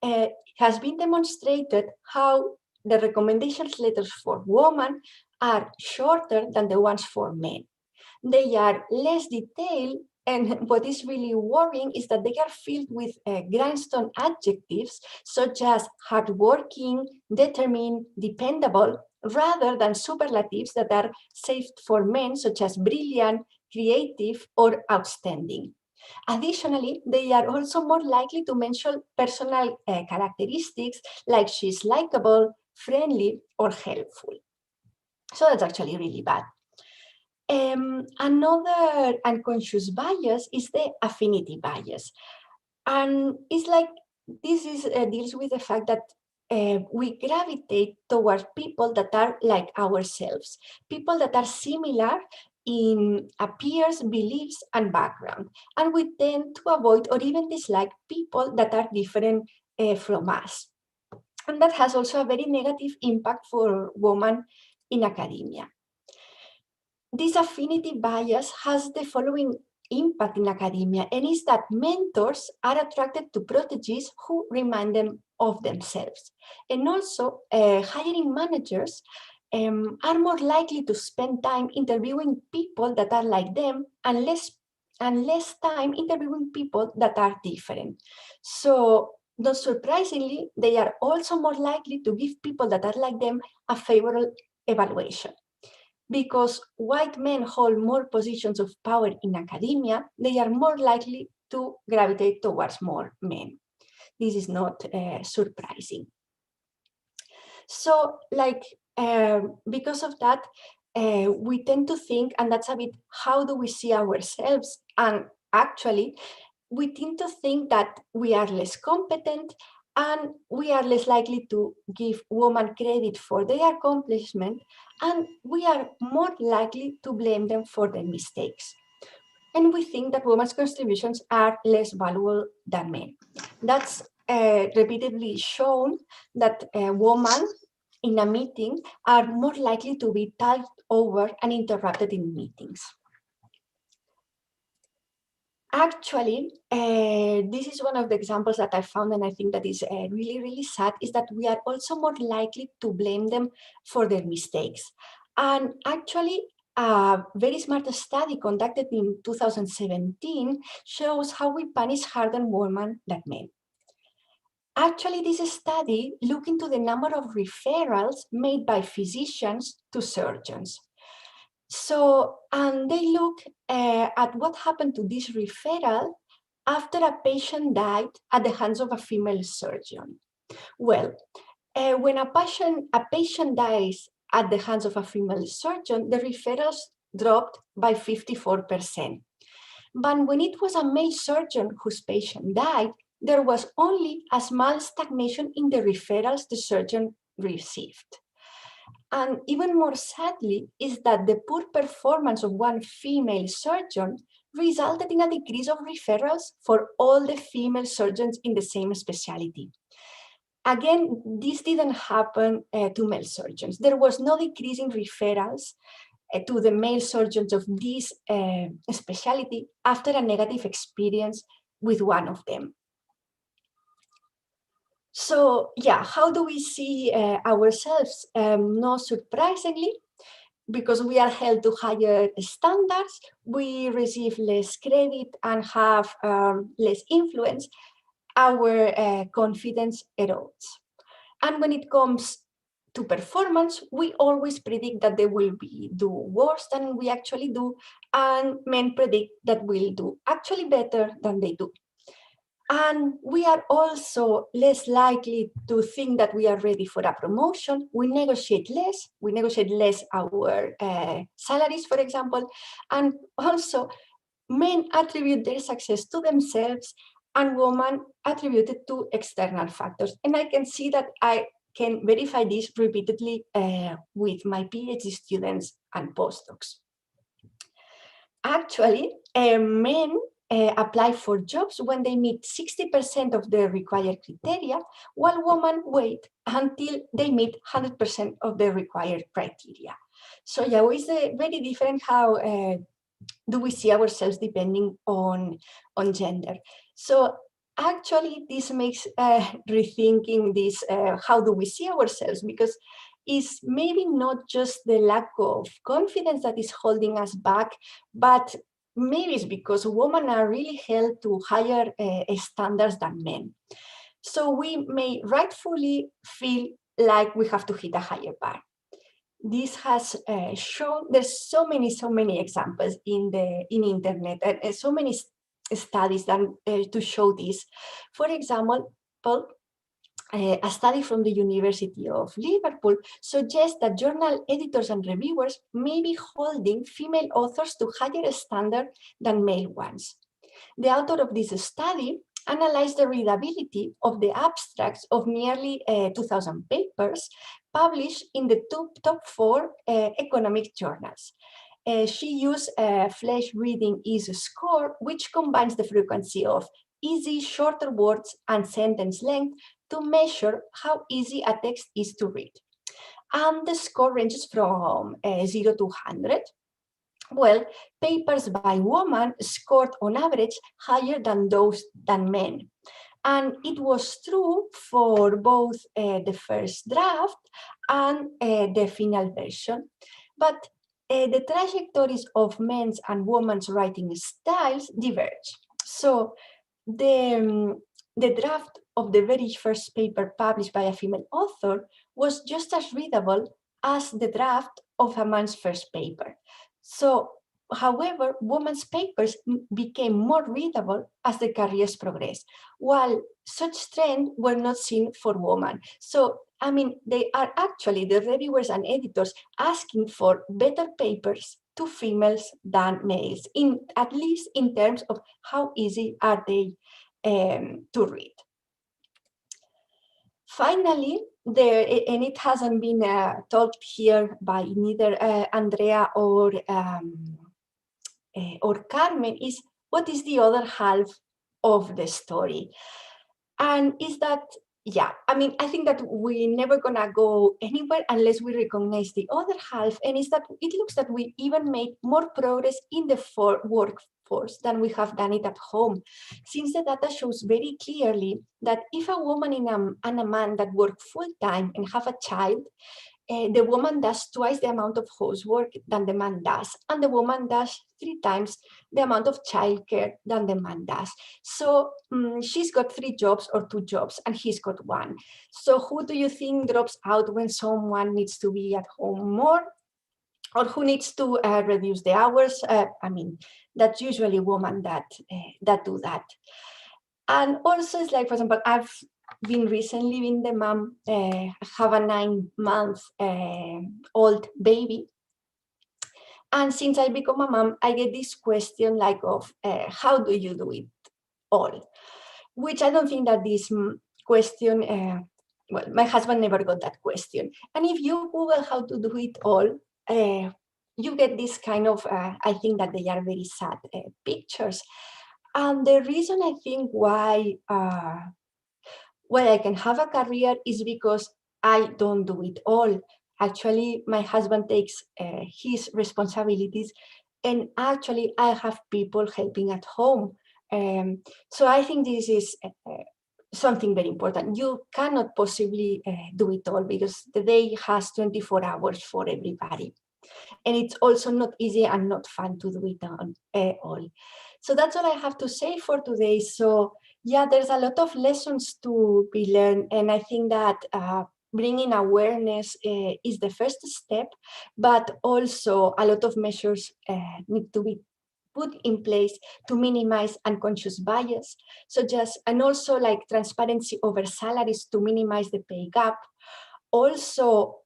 Speaker 4: it has been demonstrated how the recommendation letters for women are shorter than the ones for men. They are less detailed, and what is really worrying is that they are filled with grindstone adjectives such as hardworking, determined, dependable, rather than superlatives that are saved for men such as brilliant, creative, or outstanding. Additionally, they are also more likely to mention personal characteristics like she's likable, friendly, or helpful. So that's actually really bad. Another unconscious bias is the affinity bias. And it's like, this is deals with the fact that we gravitate towards people that are like ourselves, people that are similar in appearance, beliefs, and background. And we tend to avoid or even dislike people that are different from us. And that has also a very negative impact for women in academia. This affinity bias has the following impact in academia, and is that mentors are attracted to proteges who remind them of themselves. And also, hiring managers are more likely to spend time interviewing people that are like them and less time interviewing people that are different. So, not surprisingly, they are also more likely to give people that are like them a favorable evaluation. Because white men hold more positions of power in academia, they are more likely to gravitate towards more men. This is not surprising. So, because of that, we tend to think, and that's a bit how do we see ourselves? And actually, we tend to think that we are less competent and we are less likely to give women credit for their accomplishment, and we are more likely to blame them for their mistakes. And we think that women's contributions are less valuable than men. That's repeatedly shown that women in a meeting are more likely to be talked over and interrupted in meetings. Actually, this is one of the examples that I found, and I think that is really, really sad, is that we are also more likely to blame them for their mistakes. And actually, a very smart study conducted in 2017 shows how we punish harder women than men. Actually, this study looked into the number of referrals made by physicians to surgeons. So, and they look at what happened to this referral after a patient died at the hands of a female surgeon. Well, when a patient dies at the hands of a female surgeon, the referrals dropped by 54%. But when it was a male surgeon whose patient died, there was only a small stagnation in the referrals the surgeon received. And even more sadly is that the poor performance of one female surgeon resulted in a decrease of referrals for all the female surgeons in the same specialty. Again, this didn't happen to male surgeons. There was no decrease in referrals to the male surgeons of this specialty after a negative experience with one of them. So yeah, how do we see ourselves? Not surprisingly, because we are held to higher standards, we receive less credit and have less influence, our confidence erodes. And when it comes to performance, we always predict that they will do worse than we actually do, and men predict that we'll do actually better than they do. And we are also less likely to think that we are ready for a promotion. We negotiate less our salaries, for example. And also, men attribute their success to themselves and women attribute it to external factors. And I can see that I can verify this repeatedly with my PhD students and postdocs. Actually, men apply for jobs when they meet 60% of the required criteria, while women wait until they meet 100% of the required criteria. So yeah, it's very different how do we see ourselves depending on gender. So actually, this makes rethinking this, how do we see ourselves? Because it's maybe not just the lack of confidence that is holding us back, but maybe it's because women are really held to higher standards than men. So we may rightfully feel like we have to hit a higher bar. This has shown, there's so many examples in the internet and so many studies done to show this. For example, a study from the University of Liverpool suggests that journal editors and reviewers may be holding female authors to higher standard than male ones. The author of this study analyzed the readability of the abstracts of nearly 2,000 papers published in the top 4 economic journals. She used Flesch Reading Ease score, which combines the frequency of easy, shorter words and sentence length to measure how easy a text is to read. And the score ranges from 0 to 100. Well, papers by women scored on average higher than those than men. And it was true for both the first draft and the final version. But the trajectories of men's and women's writing styles diverge. So the draft of the very first paper published by a female author was just as readable as the draft of a man's first paper. So, however, women's papers became more readable as the careers progressed, while such trends were not seen for women. So, I mean, they are actually, the reviewers and editors, asking for better papers to females than males, at least in terms of how easy are they to read. Finally, and it hasn't been talked here by neither Andrea or Carmen, is what is the other half of the story? And is that, yeah, I mean, I think that we're never gonna go anywhere unless we recognize the other half, and is that it looks that we even made more progress in the workforce than we have done it at home, since the data shows very clearly that if a woman and a man that work full-time and have a child, the woman does twice the amount of housework than the man does, and the woman does 3 times the amount of childcare than the man does. So she's got 3 jobs or 2 jobs, and he's got 1. So who do you think drops out when someone needs to be at home more, or who needs to reduce the hours? I mean, that's usually women that do that. And also, it's like, for example, I've been recently being the mom, have a 9-month-old baby. And since I become a mom, I get this question like of how do you do it all? Which I don't think that this question, well, my husband never got that question. And if you Google how to do it all, you get this kind of, I think that they are very sad pictures. And the reason I think why I can have a career is because I don't do it all. Actually, my husband takes his responsibilities, and actually I have people helping at home. So I think this is something very important. You cannot possibly do it all because the day has 24 hours for everybody. And it's also not easy and not fun to do it all. So that's all I have to say for today. So yeah, there's a lot of lessons to be learned. And I think that bringing awareness is the first step, but also a lot of measures need to be put in place to minimize unconscious bias, such as, and also like transparency over salaries to minimize the pay gap. Also,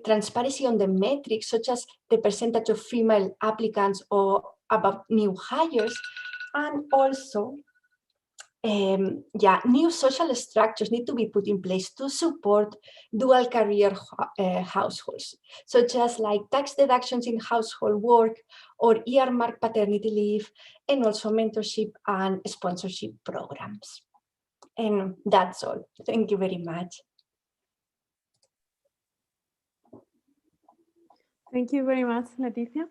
Speaker 4: transparency on the metrics, such as the percentage of female applicants or about new hires, and also new social structures need to be put in place to support dual career households, such as like tax deductions in household work or earmark paternity leave, and also mentorship and sponsorship programs. And that's all. Thank you very much.
Speaker 1: Thank you very much, Leticia.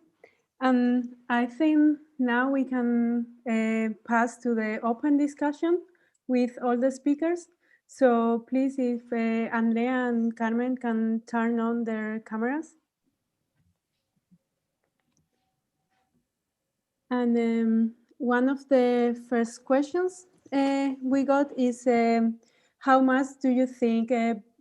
Speaker 1: I think now we can pass to the open discussion with all the speakers. So please, if Andrea and Carmen can turn on their cameras. And one of the first questions we got is, how much do you think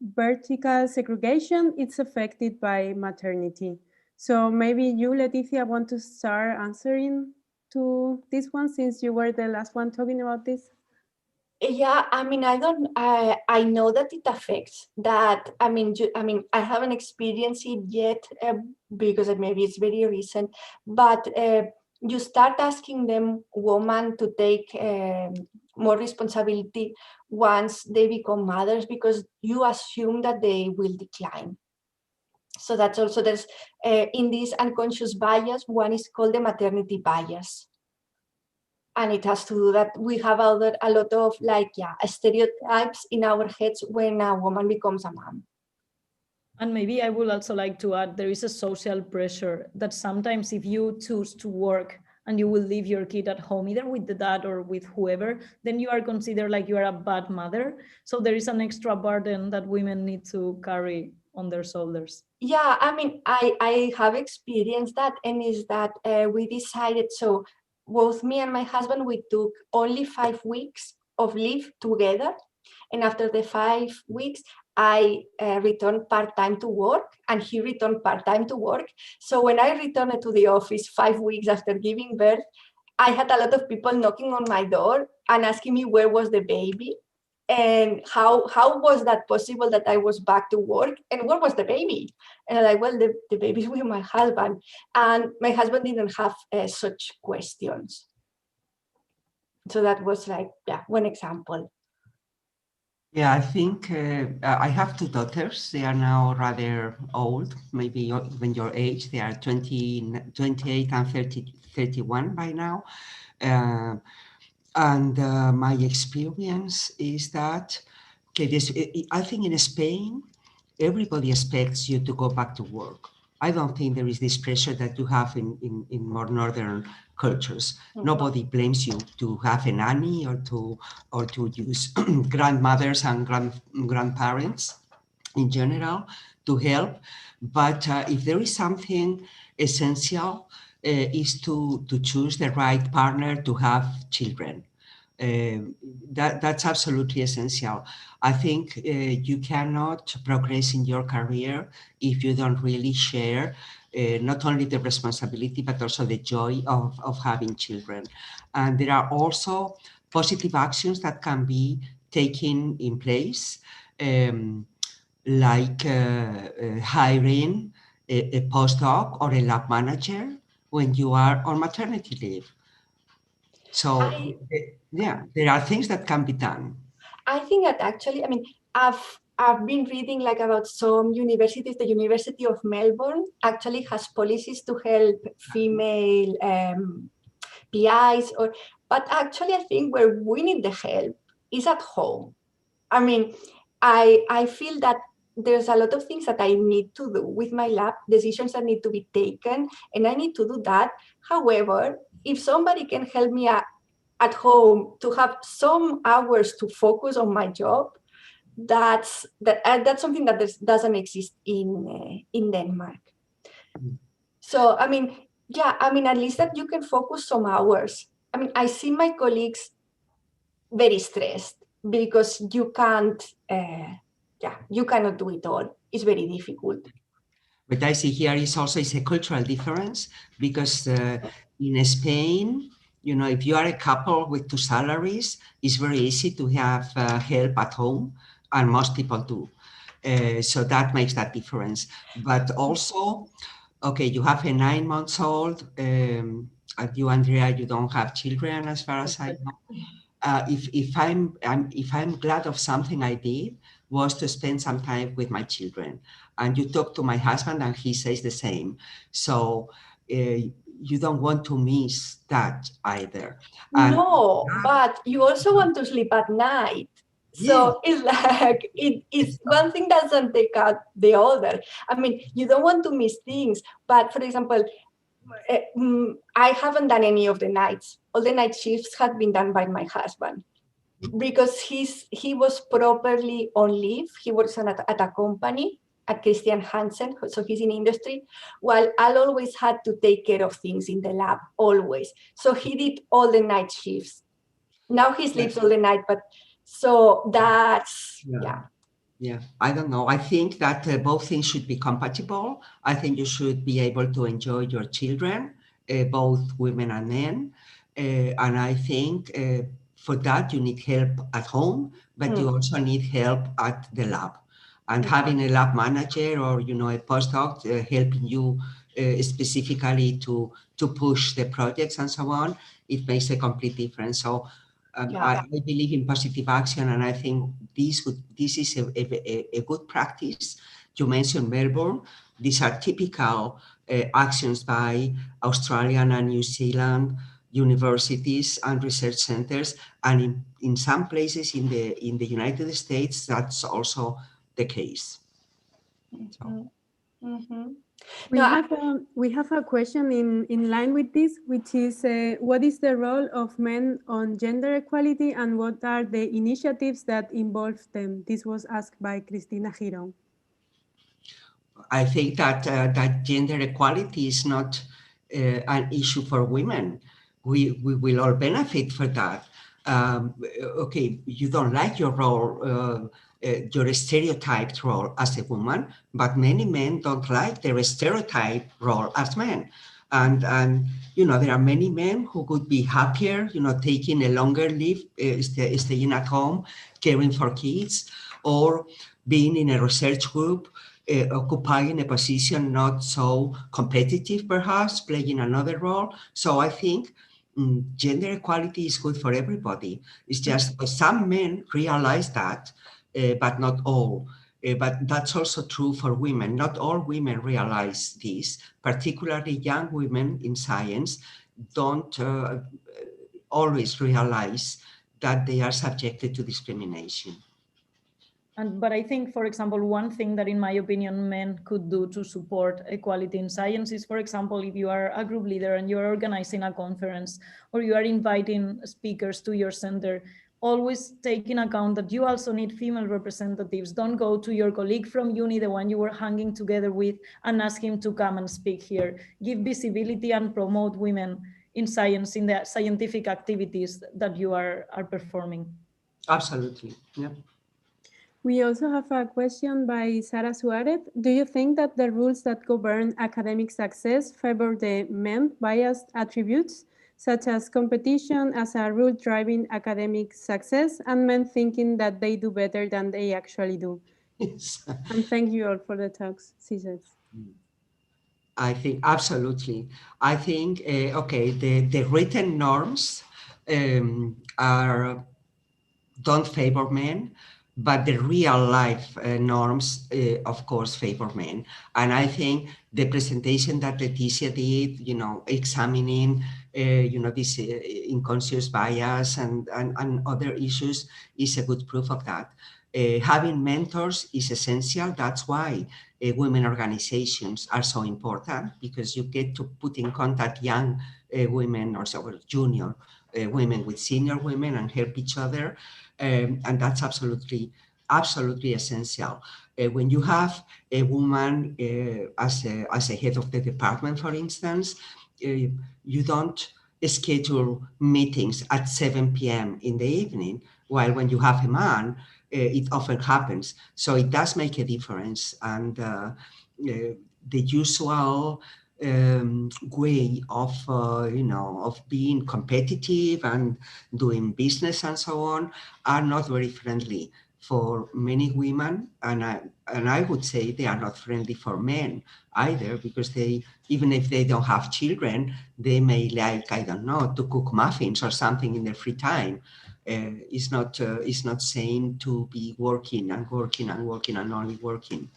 Speaker 1: vertical segregation is affected by maternity? So maybe you, Leticia, want to start answering to this one, since you were the last one talking about this.
Speaker 4: Yeah, I mean, I know that it affects that. I mean, I haven't experienced it yet because maybe it's very recent, but you start asking them, women, to take more responsibility once they become mothers, because you assume that they will decline. So that's also, there's in this unconscious bias, one is called the maternity bias. And it has to do that we have a lot of stereotypes in our heads when a woman becomes a mom.
Speaker 2: And maybe I would also like to add, there is a social pressure that sometimes if you choose to work and you will leave your kid at home, either with the dad or with whoever, then you are considered like you are a bad mother. So there is an extra burden that women need to carry on their shoulders.
Speaker 4: Yeah, I mean, I have experienced that, and is that we decided, so both me and my husband, we took only 5 weeks of leave together. And after the 5 weeks, I returned part-time to work, and he returned part-time to work. So when I returned to the office 5 weeks after giving birth, I had a lot of people knocking on my door and asking me where was the baby, and how was that possible that I was back to work, and where was the baby? And I'm like, well, the baby's with my husband. And my husband didn't have such questions. So that was like, one example.
Speaker 3: Yeah, I think I have 2 daughters. They are now rather old, maybe even your age. They are 28 and 31 by now. And my experience is that, I think in Spain, everybody expects you to go back to work. I don't think there is this pressure that you have in more northern cultures. Mm-hmm. Nobody blames you to have a nanny or to use grandmothers and grandparents in general to help. But if there is something essential, is to choose the right partner to have children. That's absolutely essential. I think you cannot progress in your career if you don't really share not only the responsibility, but also the joy of having children. And there are also positive actions that can be taken in place, like hiring a postdoc or a lab manager when you are on maternity leave. So there are things that can be done.
Speaker 4: I think that actually, I mean, I've been reading like about some universities. The University of Melbourne actually has policies to help female PIs, but actually I think where we need the help is at home. I mean, I feel that there's a lot of things that I need to do with my lab, decisions that need to be taken, and I need to do that. However, if somebody can help me at home to have some hours to focus on my job, that's something that doesn't exist in Denmark. So I mean, at least that you can focus some hours. I mean, I see my colleagues very stressed because you can't, you cannot do it all. It's very difficult.
Speaker 3: What I see here is also a cultural difference because in Spain, you know, if you are a couple with 2 salaries, it's very easy to have help at home, and most people do. So that makes that difference. But also, okay, you have a 9-month-old, and you, Andrea, you don't have children as far as I know. If I'm glad of something I did was to spend some time with my children, and you talk to my husband and he says the same. So you don't want to miss that either. And
Speaker 4: no, but you also want to sleep at night. So it's like it's one thing doesn't take out the other. I mean, you don't want to miss things, but for example, I haven't done any of the nights. All the night shifts had been done by my husband because he was properly on leave. He works at a company at Christian Hansen, so he's in industry, while I always had to take care of things in the lab, always. So he did all the night shifts. Now he sleeps all the night, but so that's, yeah.
Speaker 3: Yeah, I don't know. I think that both things should be compatible. I think you should be able to enjoy your children, both women and men. And I think for that, you need help at home, but you also need help at the lab. And having a lab manager or, you know, a postdoc helping you specifically to push the projects and so on, it makes a complete difference. So I believe in positive action, and I think this is a good practice. You mentioned Melbourne. These are typical actions by Australian and New Zealand universities and research centers, and in some places in the United States, that's also the case. So.
Speaker 1: We have a question in line with this, which is what is the role of men on gender equality and what are the initiatives that involve them? This was asked by Cristina Giron.
Speaker 3: I think that that gender equality is not an issue for women. We will all benefit for that. Okay, you don't like your role, your stereotyped role as a woman, but many men don't like their stereotyped role as men. And you know, there are many men who could be happier, you know, taking a longer leave, staying at home, caring for kids, or being in a research group, occupying a position not so competitive, perhaps, playing another role. So I think gender equality is good for everybody. It's just some men realize that, but not all. But that's also true for women. Not all women realize this, particularly young women in science don't always realize that they are subjected to discrimination.
Speaker 2: But I think, for example, one thing that, in my opinion, men could do to support equality in science is, for example, if you are a group leader and you're organizing a conference or you are inviting speakers to your center, always take in account that you also need female representatives. Don't go to your colleague from uni, the one you were hanging together with, and ask him to come and speak here. Give visibility and promote women in science, in the scientific activities that you are performing.
Speaker 3: Absolutely, yeah.
Speaker 1: We also have a question by Sara Suarez. Do you think that the rules that govern academic success favor the men-biased attributes, such as competition as a rule driving academic success, and men thinking that they do better than they actually do?
Speaker 3: Yes.
Speaker 1: And thank you all for the talks, she says.
Speaker 3: I think absolutely. I think, okay, the written norms don't favor men, but the real life norms, of course, favor men. And I think the presentation that Leticia did, you know, examining, you know, this unconscious bias and other issues is a good proof of that. Having mentors is essential. That's why women organizations are so important, because you get to put in contact young women or junior women with senior women and help each other. And that's absolutely essential. When you have a woman as a head of the department, for instance, you don't schedule meetings at 7 p.m. in the evening, while when you have a man, it often happens. So it does make a difference. And the usual way of, of being competitive and doing business and so on are not very friendly for many women, and I would say they are not friendly for men either, because they, even if they don't have children, they may like, I don't know, to cook muffins or something in their free time. It's not sane to be working and working and working and only working.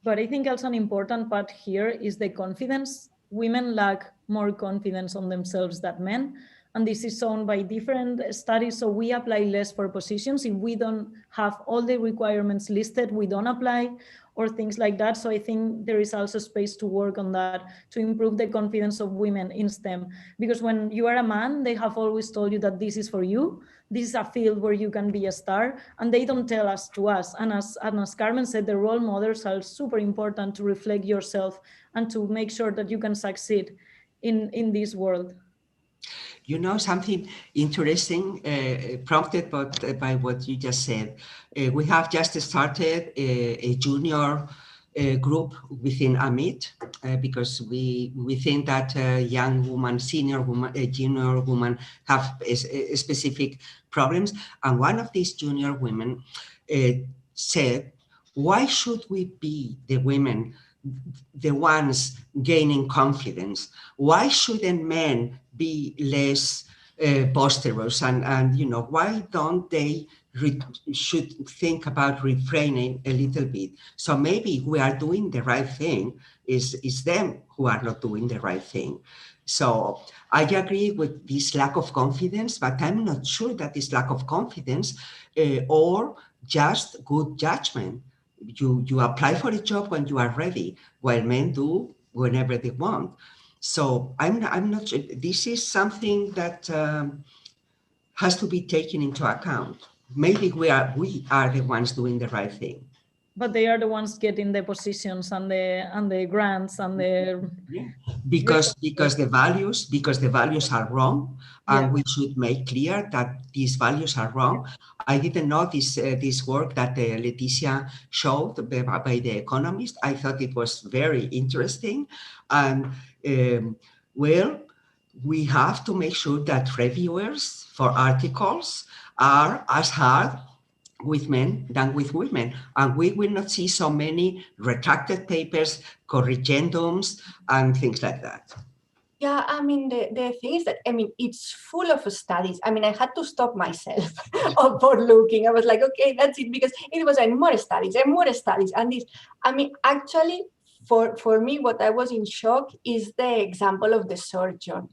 Speaker 2: But I think also an important part here is the confidence. Women lack more confidence on themselves than men. And this is shown by different studies. So we apply less for positions. If we don't have all the requirements listed, we don't apply, or things like that. So I think there is also space to work on that, to improve the confidence of women in STEM. Because when you are a man, they have always told you that this is for you. This is a field where you can be a star, and they don't tell us to us. And as Carmen said, the role models are super important to reflect yourself and to make sure that you can succeed in this world.
Speaker 3: You know, something interesting prompted by what you just said. We have just started a junior group within AMIT because we think that young woman, senior woman, junior woman have specific problems. And one of these junior women said, why should we be the women the ones gaining confidence? Why shouldn't men be less boisterous? And you know, why don't they should think about refraining a little bit? So maybe we are doing the right thing. Is them who are not doing the right thing. So I agree with this lack of confidence, but I'm not sure that this lack of confidence or just good judgment. You apply for a job when you are ready, while men do whenever they want. So I'm not sure. This is something that has to be taken into account. Maybe we are the ones doing the right thing.
Speaker 2: But they are the ones getting the positions and the grants and the
Speaker 3: because the values are wrong, and we should make clear that these values are wrong. I didn't know this work that Leticia showed by The Economist. I thought it was very interesting, and well, we have to make sure that reviewers for articles are as hard with men than with women, and we will not see so many retracted papers, corrigendums, and things like that.
Speaker 4: Yeah, I mean, the thing is that, I mean, it's full of studies. I mean, I had to stop myself for looking. I was like, okay, that's it, because it was more studies and this. I mean, actually, for me, what I was in shock is the example of the surgeon.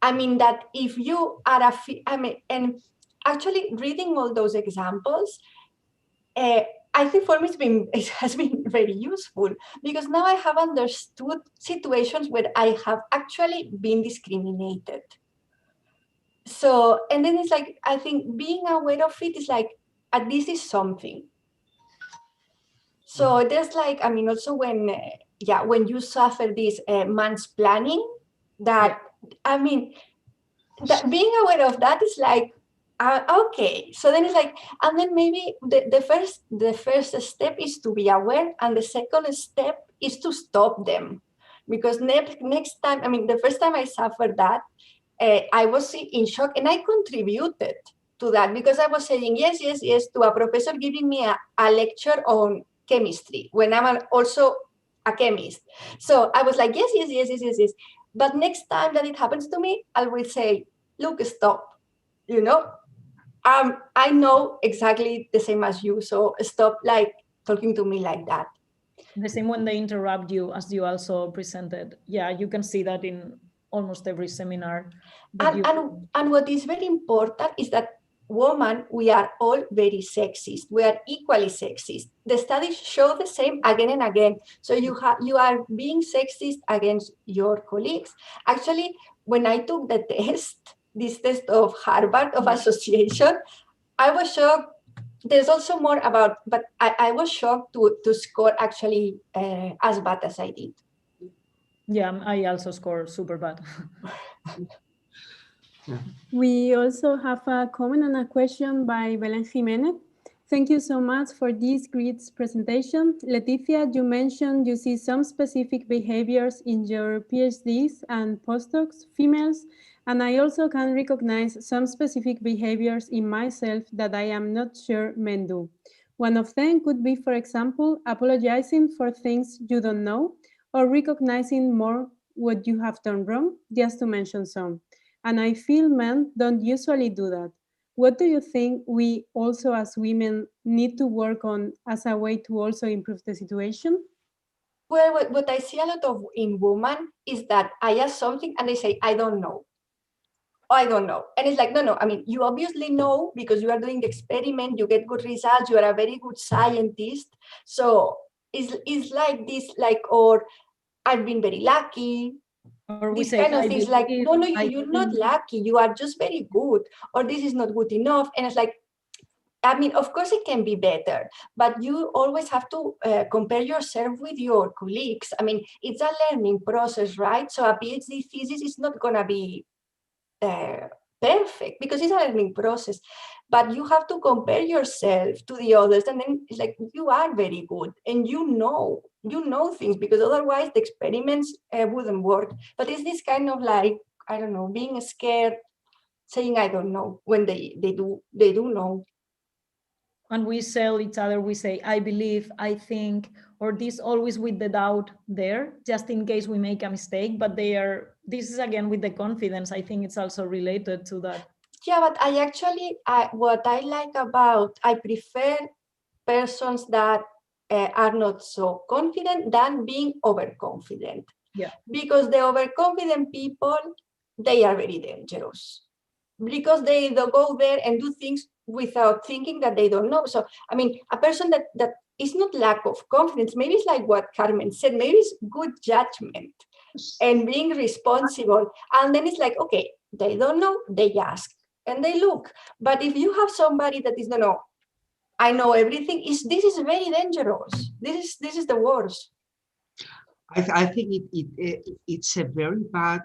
Speaker 4: I mean, that if you are and actually reading all those examples, I think for me it has been very useful, because now I have understood situations where I have actually been discriminated. So, and then it's like, I think being aware of it is like, this is something. So there's like, I mean, also when you suffer this mansplaining, that, I mean, that being aware of that is like, okay, so then it's like, and then maybe the first step is to be aware, and the second step is to stop them, because next time, I mean, the first time I suffered that, I was in shock, and I contributed to that, because I was saying yes to a professor giving me a lecture on chemistry when I'm also a chemist. So I was like yes. But next time that it happens to me, I will say, look, stop. You know, I know exactly the same as you, so stop like talking to me like that.
Speaker 2: The same when they interrupt you, as you also presented. Yeah, you can see that in almost every seminar.
Speaker 4: And what is very important is that women, we are all very sexist. We are equally sexist. The studies show the same again and again. So you are being sexist against your colleagues. Actually, when I took the test, this test of Harvard of Association, I was shocked. There's also more about, but I was shocked to score actually as bad as I did.
Speaker 2: Yeah, I also scored super bad.
Speaker 1: We also have a comment and a question by Belén Jiménez. Thank you so much for this great presentation. Leticia, you mentioned you see some specific behaviors in your PhDs and postdocs, females, and I also can recognize some specific behaviors in myself that I am not sure men do. One of them could be, for example, apologizing for things you don't know or recognizing more what you have done wrong, just to mention some. And I feel men don't usually do that. What do you think we also as women need to work on as a way to also improve the situation?
Speaker 4: Well, what I see a lot of in women is that I ask something and they say, I don't know. I don't know. And it's like, no, I mean, you obviously know because you are doing the experiment, you get good results, you are a very good scientist. So it's like this, like, or I've been very lucky.
Speaker 2: Or we
Speaker 4: These
Speaker 2: say,
Speaker 4: kind of
Speaker 2: I
Speaker 4: things like,
Speaker 2: believe,
Speaker 4: no,
Speaker 2: I
Speaker 4: you're not
Speaker 2: think.
Speaker 4: lucky. You are just very good, or this is not good enough. And it's like, I mean, of course it can be better, but you always have to compare yourself with your colleagues. I mean, it's a learning process, right? So a PhD thesis is not gonna be perfect because it's a learning process, but you have to compare yourself to the others, and then it's like you are very good and you know things, because otherwise the experiments wouldn't work. But it's this kind of like, I don't know, being scared, saying I don't know when they do know.
Speaker 2: And we sell each other, we say, I believe, I think, or this always with the doubt there, just in case we make a mistake. But this is again with the confidence. I think it's also related to that.
Speaker 4: Yeah, but what I like about, I prefer persons that are not so confident than being overconfident.
Speaker 2: Yeah.
Speaker 4: Because the overconfident people, they are very dangerous because they go there and do things without thinking that they don't know. So, I mean, a person that is not lack of confidence, maybe it's like what Carmen said, maybe it's good judgment and being responsible. And then it's like, okay, they don't know, they ask and they look. But if you have somebody that is, no, I know everything, this is very dangerous. This is the worst.
Speaker 3: I think it's a very bad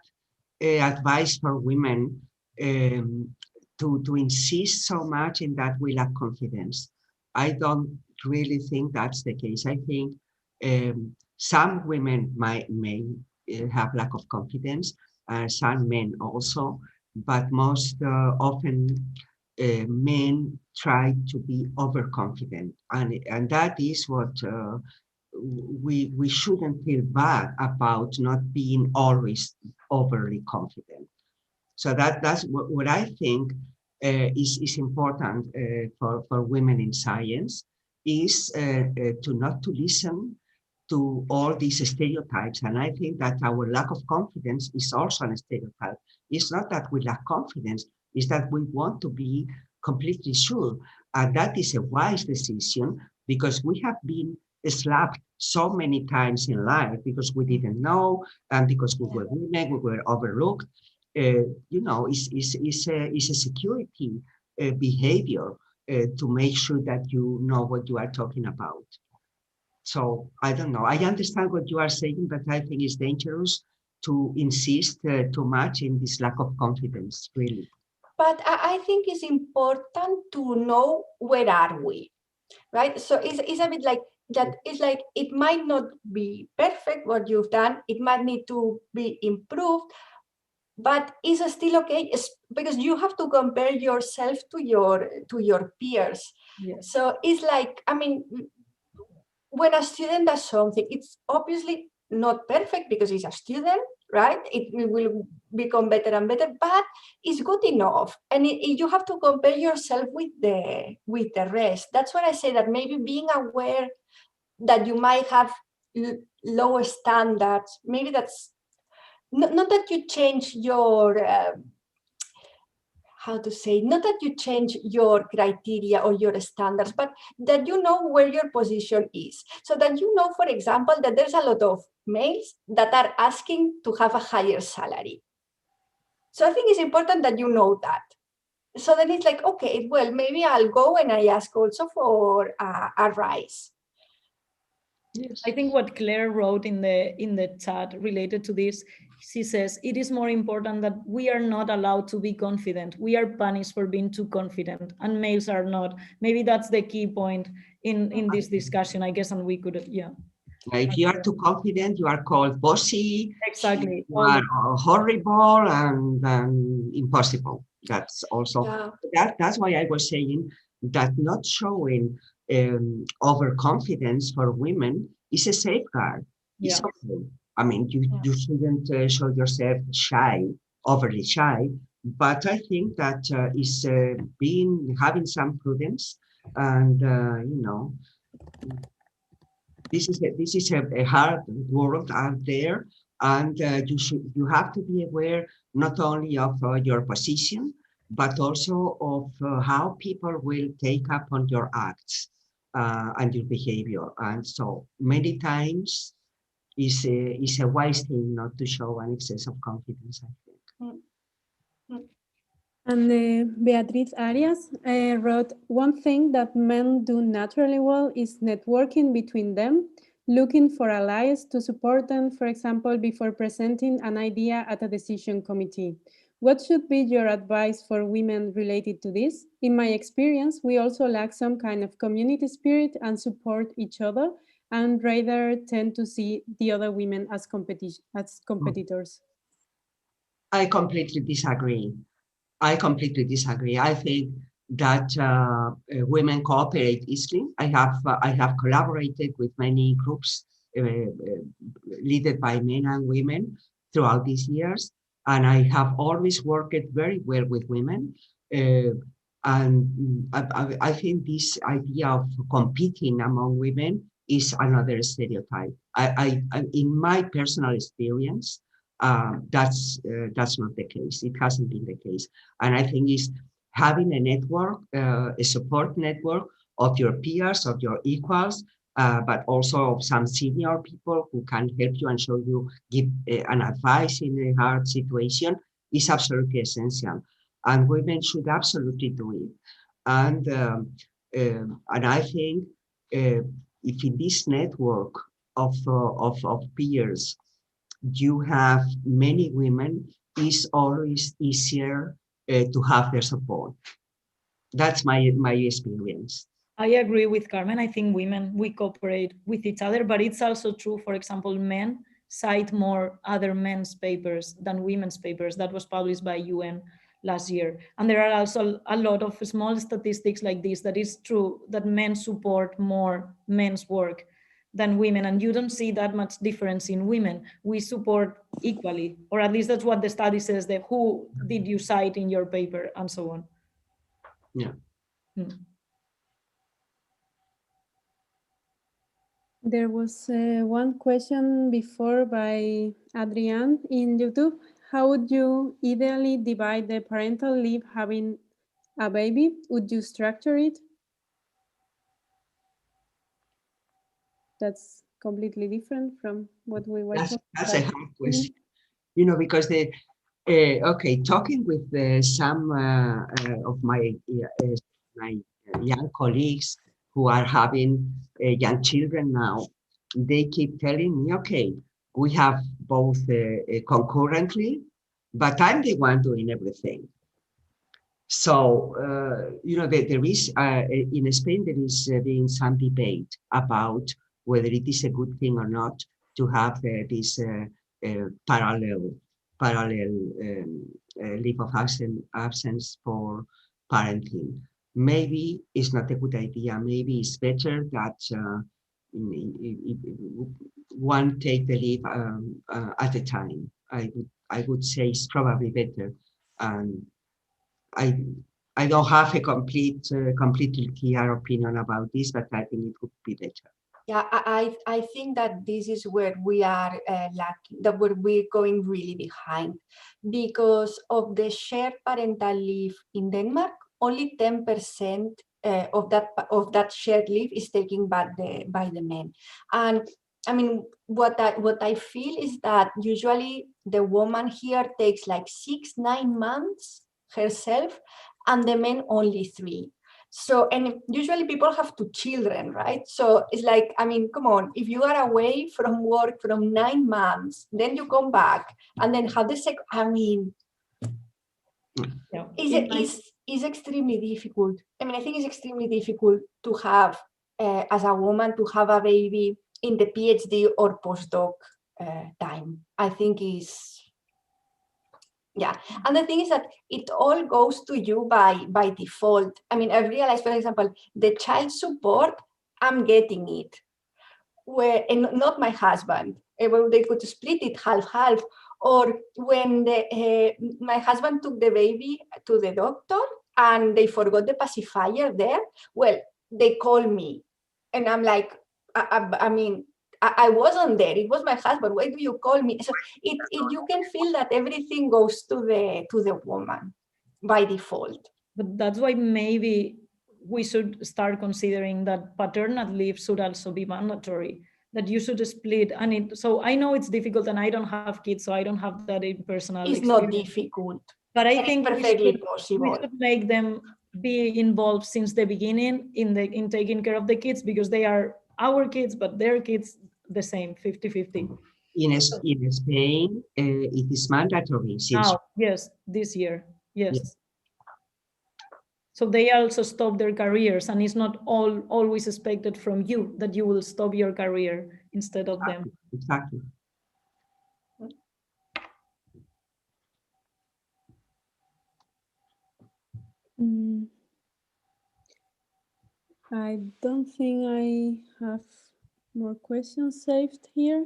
Speaker 3: advice for women to insist so much in that we lack confidence. I don't really think that's the case. I think some women may have lack of confidence, some men also, but most often men try to be overconfident, and that is what we shouldn't feel bad about not being always overly confident. So that's what I think is important for women in science, is to not to listen to all these stereotypes. And I think that our lack of confidence is also a stereotype. It's not that we lack confidence, it's that we want to be completely sure. And that is a wise decision, because we have been slapped so many times in life because we didn't know, and because we were women, we were overlooked. Is a security behavior to make sure that you know what you are talking about. So I don't know. I understand what you are saying, but I think it's dangerous to insist too much in this lack of confidence, really.
Speaker 4: But I think it's important to know where are we, right? So it's a bit like that. It's like it might not be perfect what you've done. It might need to be improved, but it's still okay. It's because you have to compare yourself to your peers.
Speaker 2: Yes.
Speaker 4: So it's like, I mean, when a student does something, it's obviously not perfect because he's a student, right? It will become better and better, but it's good enough. And you have to compare yourself with the rest. That's what I say, that maybe being aware that you might have lower standards, maybe that's not that you change your how to say, not that you change your criteria or your standards, but that you know where your position is. So that you know, for example, that there's a lot of males that are asking to have a higher salary. So I think it's important that you know that. So then it's like, okay, well, maybe I'll go and I ask also for a rise.
Speaker 2: Yes. I think what Claire wrote in the chat related to this she says, it is more important that we are not allowed to be confident. We are punished for being too confident, and males are not. Maybe that's the key point in this discussion, I guess, and we could, yeah.
Speaker 3: If you are too confident, you are called bossy.
Speaker 2: Exactly.
Speaker 3: You are horrible and impossible. That's also, that's why I was saying that not showing overconfidence for women is a safeguard.
Speaker 2: Yeah.
Speaker 3: It's okay. I mean, you shouldn't show yourself shy, overly shy, but I think that is having some prudence, and you know, this is a hard world out there, and you have to be aware not only of your position, but also of how people will take up on your acts and your behavior. And so many times is a wise thing not to show an excess of confidence, I think.
Speaker 1: And Beatriz Arias wrote, one thing that men do naturally well is networking between them, looking for allies to support them, for example, before presenting an idea at a decision committee. What should be your advice for women related to this? In my experience, we also lack some kind of community spirit and support each other, and rather tend to see the other women as competitors.
Speaker 3: I completely disagree. I think that women cooperate easily. I have collaborated with many groups led by men and women throughout these years, and I have always worked very well with women. And I think this idea of competing among women is another stereotype. In my personal experience, that's not the case. It hasn't been the case. And I think is having a network, a support network of your peers, of your equals, but also of some senior people who can help you and show you, give an advice in a hard situation is absolutely essential. And women should absolutely do it. And I think if in this network of peers you have many women, it's always easier to have their support. That's my experience.
Speaker 2: I agree with Carmen. I think women, we cooperate with each other, but it's also true, for example, men cite more other men's papers than women's papers. That was published by UN last year. And there are also a lot of small statistics like this, that is true, that men support more men's work than women, and you don't see that much difference in women. We support equally, or at least that's what the study says, that who did you cite in your paper and so on.
Speaker 3: Yeah.
Speaker 1: There was one question before by Adrian in YouTube. How would you ideally divide the parental leave having a baby? Would you structure it? That's completely different from what we were talking about.
Speaker 3: That's a hard question, you know, because talking with some of my young colleagues who are having young children now, they keep telling me, okay, we have both concurrently, but I'm the one doing everything. So, you know, there is, in Spain, there is being some debate about whether it is a good thing or not to have this parallel leave of absence for parenting. Maybe it's not a good idea. Maybe it's better that one take the leave at a time. I would say it's probably better. And I don't have a completely clear opinion about this, but I think it would be better.
Speaker 4: Yeah, I think that this is where we are lacking, that where we're going really behind, because of the shared parental leave in Denmark, only 10% of that shared leave is taken by the men. And I mean, what I feel is that usually the woman here takes like 6-9 months herself, and the men only 3. So, and usually people have 2 children, right? So it's like, I mean, come on, if you are away from work from 9 months, then you come back and then have the second, I mean,
Speaker 2: Yeah.
Speaker 4: is extremely difficult. I mean, I think it's extremely difficult to have, as a woman, to have a baby in the PhD or postdoc time. I think is, yeah. And the thing is that it all goes to you by default. I mean, I realized, for example, the child support, I'm getting it. And not my husband. Well, they could split it half-half. Or when my husband took the baby to the doctor and they forgot the pacifier there, well, they call me. And I'm like, I mean, I wasn't there. It was my husband. Why do you call me? So you can feel that everything goes to the woman by default.
Speaker 2: But that's why maybe we should start considering that paternal leave should also be mandatory, that you should split. And so I know it's difficult and I don't have kids, so I don't have that in personal
Speaker 4: It's
Speaker 2: experience.
Speaker 4: not difficult.
Speaker 2: But I think
Speaker 4: perfectly possible.
Speaker 2: We should make them be involved since the beginning in taking care of the kids, because they are our kids, but their kids the same, 50-50.
Speaker 3: In Spain, it is mandatory since.
Speaker 2: Now, yes, this year, yes. Yeah. So they also stop their careers, and it's not always expected from you that you will stop your career instead of them.
Speaker 3: Exactly.
Speaker 1: I don't think I have more questions saved here.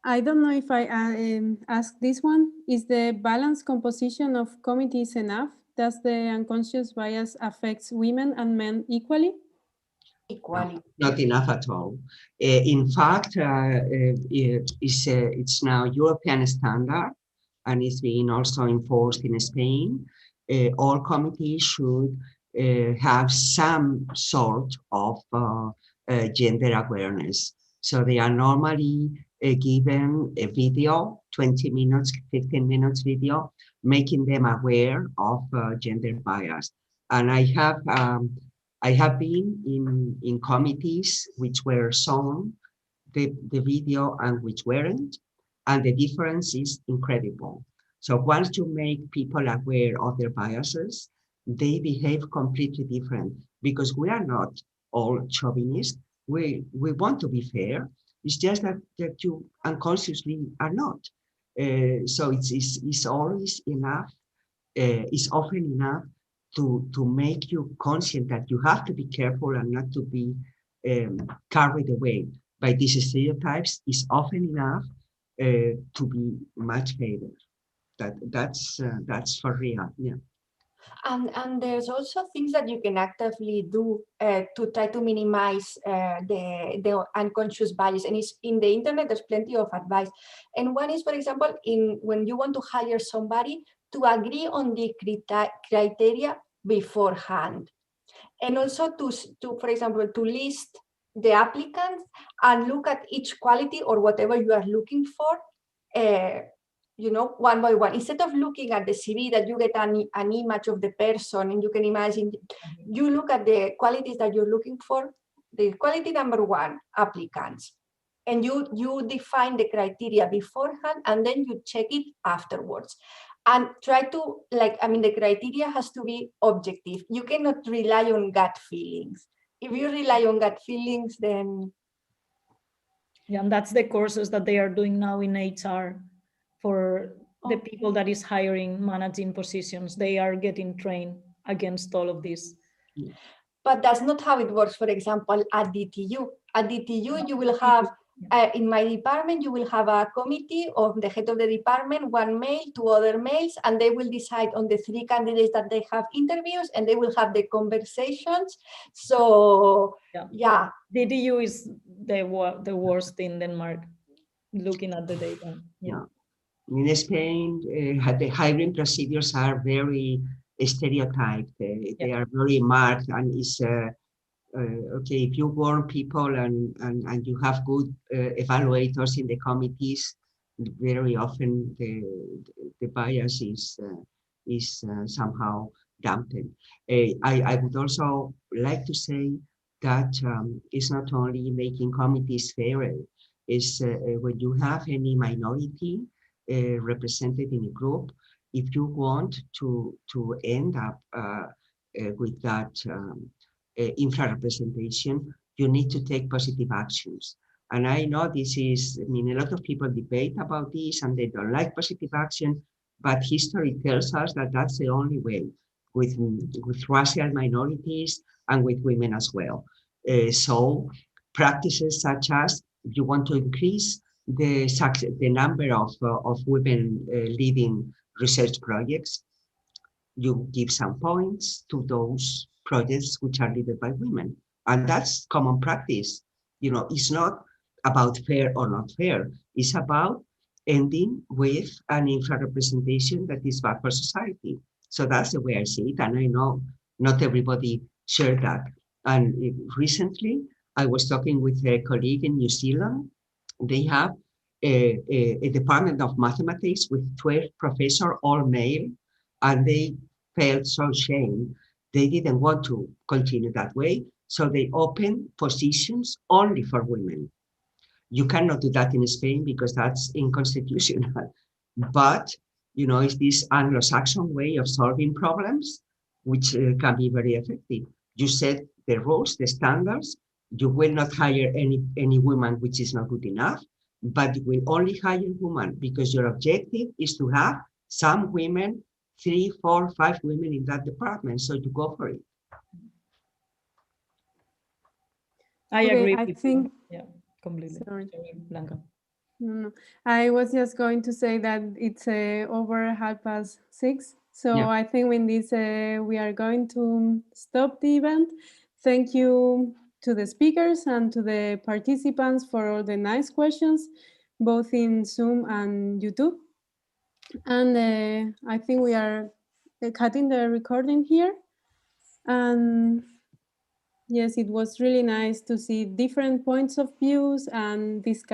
Speaker 1: I don't know if I ask this one. Is the balanced composition of committees enough? Does the unconscious bias affect women and men equally?
Speaker 4: Equally.
Speaker 3: Not enough at all. In fact, it's now European standard, and it's being also enforced in Spain. All committees should have some sort of gender awareness. So they are normally given a video, 20 minutes, 15 minutes video, making them aware of gender bias. And I have been in committees which were shown the video and which weren't, and the difference is incredible. So once you make people aware of their biases, they behave completely different, because we are not all chauvinists. We want to be fair. It's just that you unconsciously are not. So it's always enough, it's often enough to make you conscious that you have to be careful and not to be carried away by these stereotypes. Is often enough to be much favored. That's for real. Yeah.
Speaker 4: And there's also things that you can actively do to try to minimize the unconscious bias. And it's in the internet, there's plenty of advice. And one is, for example, when you want to hire somebody, to agree on the criteria beforehand. And also to for example, to list the applicants and look at each quality or whatever you are looking for, one by one, instead of looking at the CV that you get an image of the person and you can imagine, you look at the qualities that you're looking for, the quality number 1, applicants. And you define the criteria beforehand and then you check it afterwards. And try to, the criteria has to be objective. You cannot rely on gut feelings. If you rely on gut feelings, then...
Speaker 2: Yeah, and that's the courses that they are doing now in HR for the people that is hiring managing positions. They are getting trained against all of this.
Speaker 4: But that's not how it works, for example, at DTU. At DTU, you will have, in my department, you will have a committee of the head of the department, 1 male, 2 other males, and they will decide on the 3 candidates that they have interviews, and they will have the conversations. So, yeah.
Speaker 2: DTU is the worst in Denmark, looking at the data. Yeah.
Speaker 3: In Spain, the hiring procedures are very stereotyped. They are very marked, and it's okay, if you warn people and you have good evaluators in the committees, very often the bias is somehow dampened. I would also like to say that it's not only making committees fairer, is when you have any minority represented in a group, if you want to end up with that infra-representation, you need to take positive actions. And I know this is, I mean, a lot of people debate about this and they don't like positive action, but history tells us that that's the only way with racial minorities and with women as well. So practices such as, if you want to increase the number of women leading research projects, you give some points to those projects which are led by women. And that's common practice. You know, it's not about fair or not fair. It's about ending with an infra-representation that is bad for society. So that's the way I see it. And I know not everybody shared that. And recently, I was talking with a colleague in New Zealand. They have a department of mathematics with 12 professors, all male, and they felt so shame. They didn't want to continue that way. So they opened positions only for women. You cannot do that in Spain because that's unconstitutional. But, you know, it's this Anglo-Saxon way of solving problems, which can be very effective. You set the rules, the standards. You will not hire any woman which is not good enough, but you will only hire women because your objective is to have some women, 3, 4, 5 women in that department. So you go for it.
Speaker 2: I
Speaker 1: Okay,
Speaker 2: agree.
Speaker 1: I
Speaker 2: with
Speaker 1: think.
Speaker 2: you. Yeah, completely.
Speaker 1: Sorry.
Speaker 2: Blanca.
Speaker 1: No, I was just going to say that it's over 6:30. So
Speaker 3: Yeah.
Speaker 1: I think with this, we are going to stop the event. Thank you to the speakers and to the participants for all the nice questions, both in Zoom and YouTube. And I think we are cutting the recording here. And yes, it was really nice to see different points of views and discuss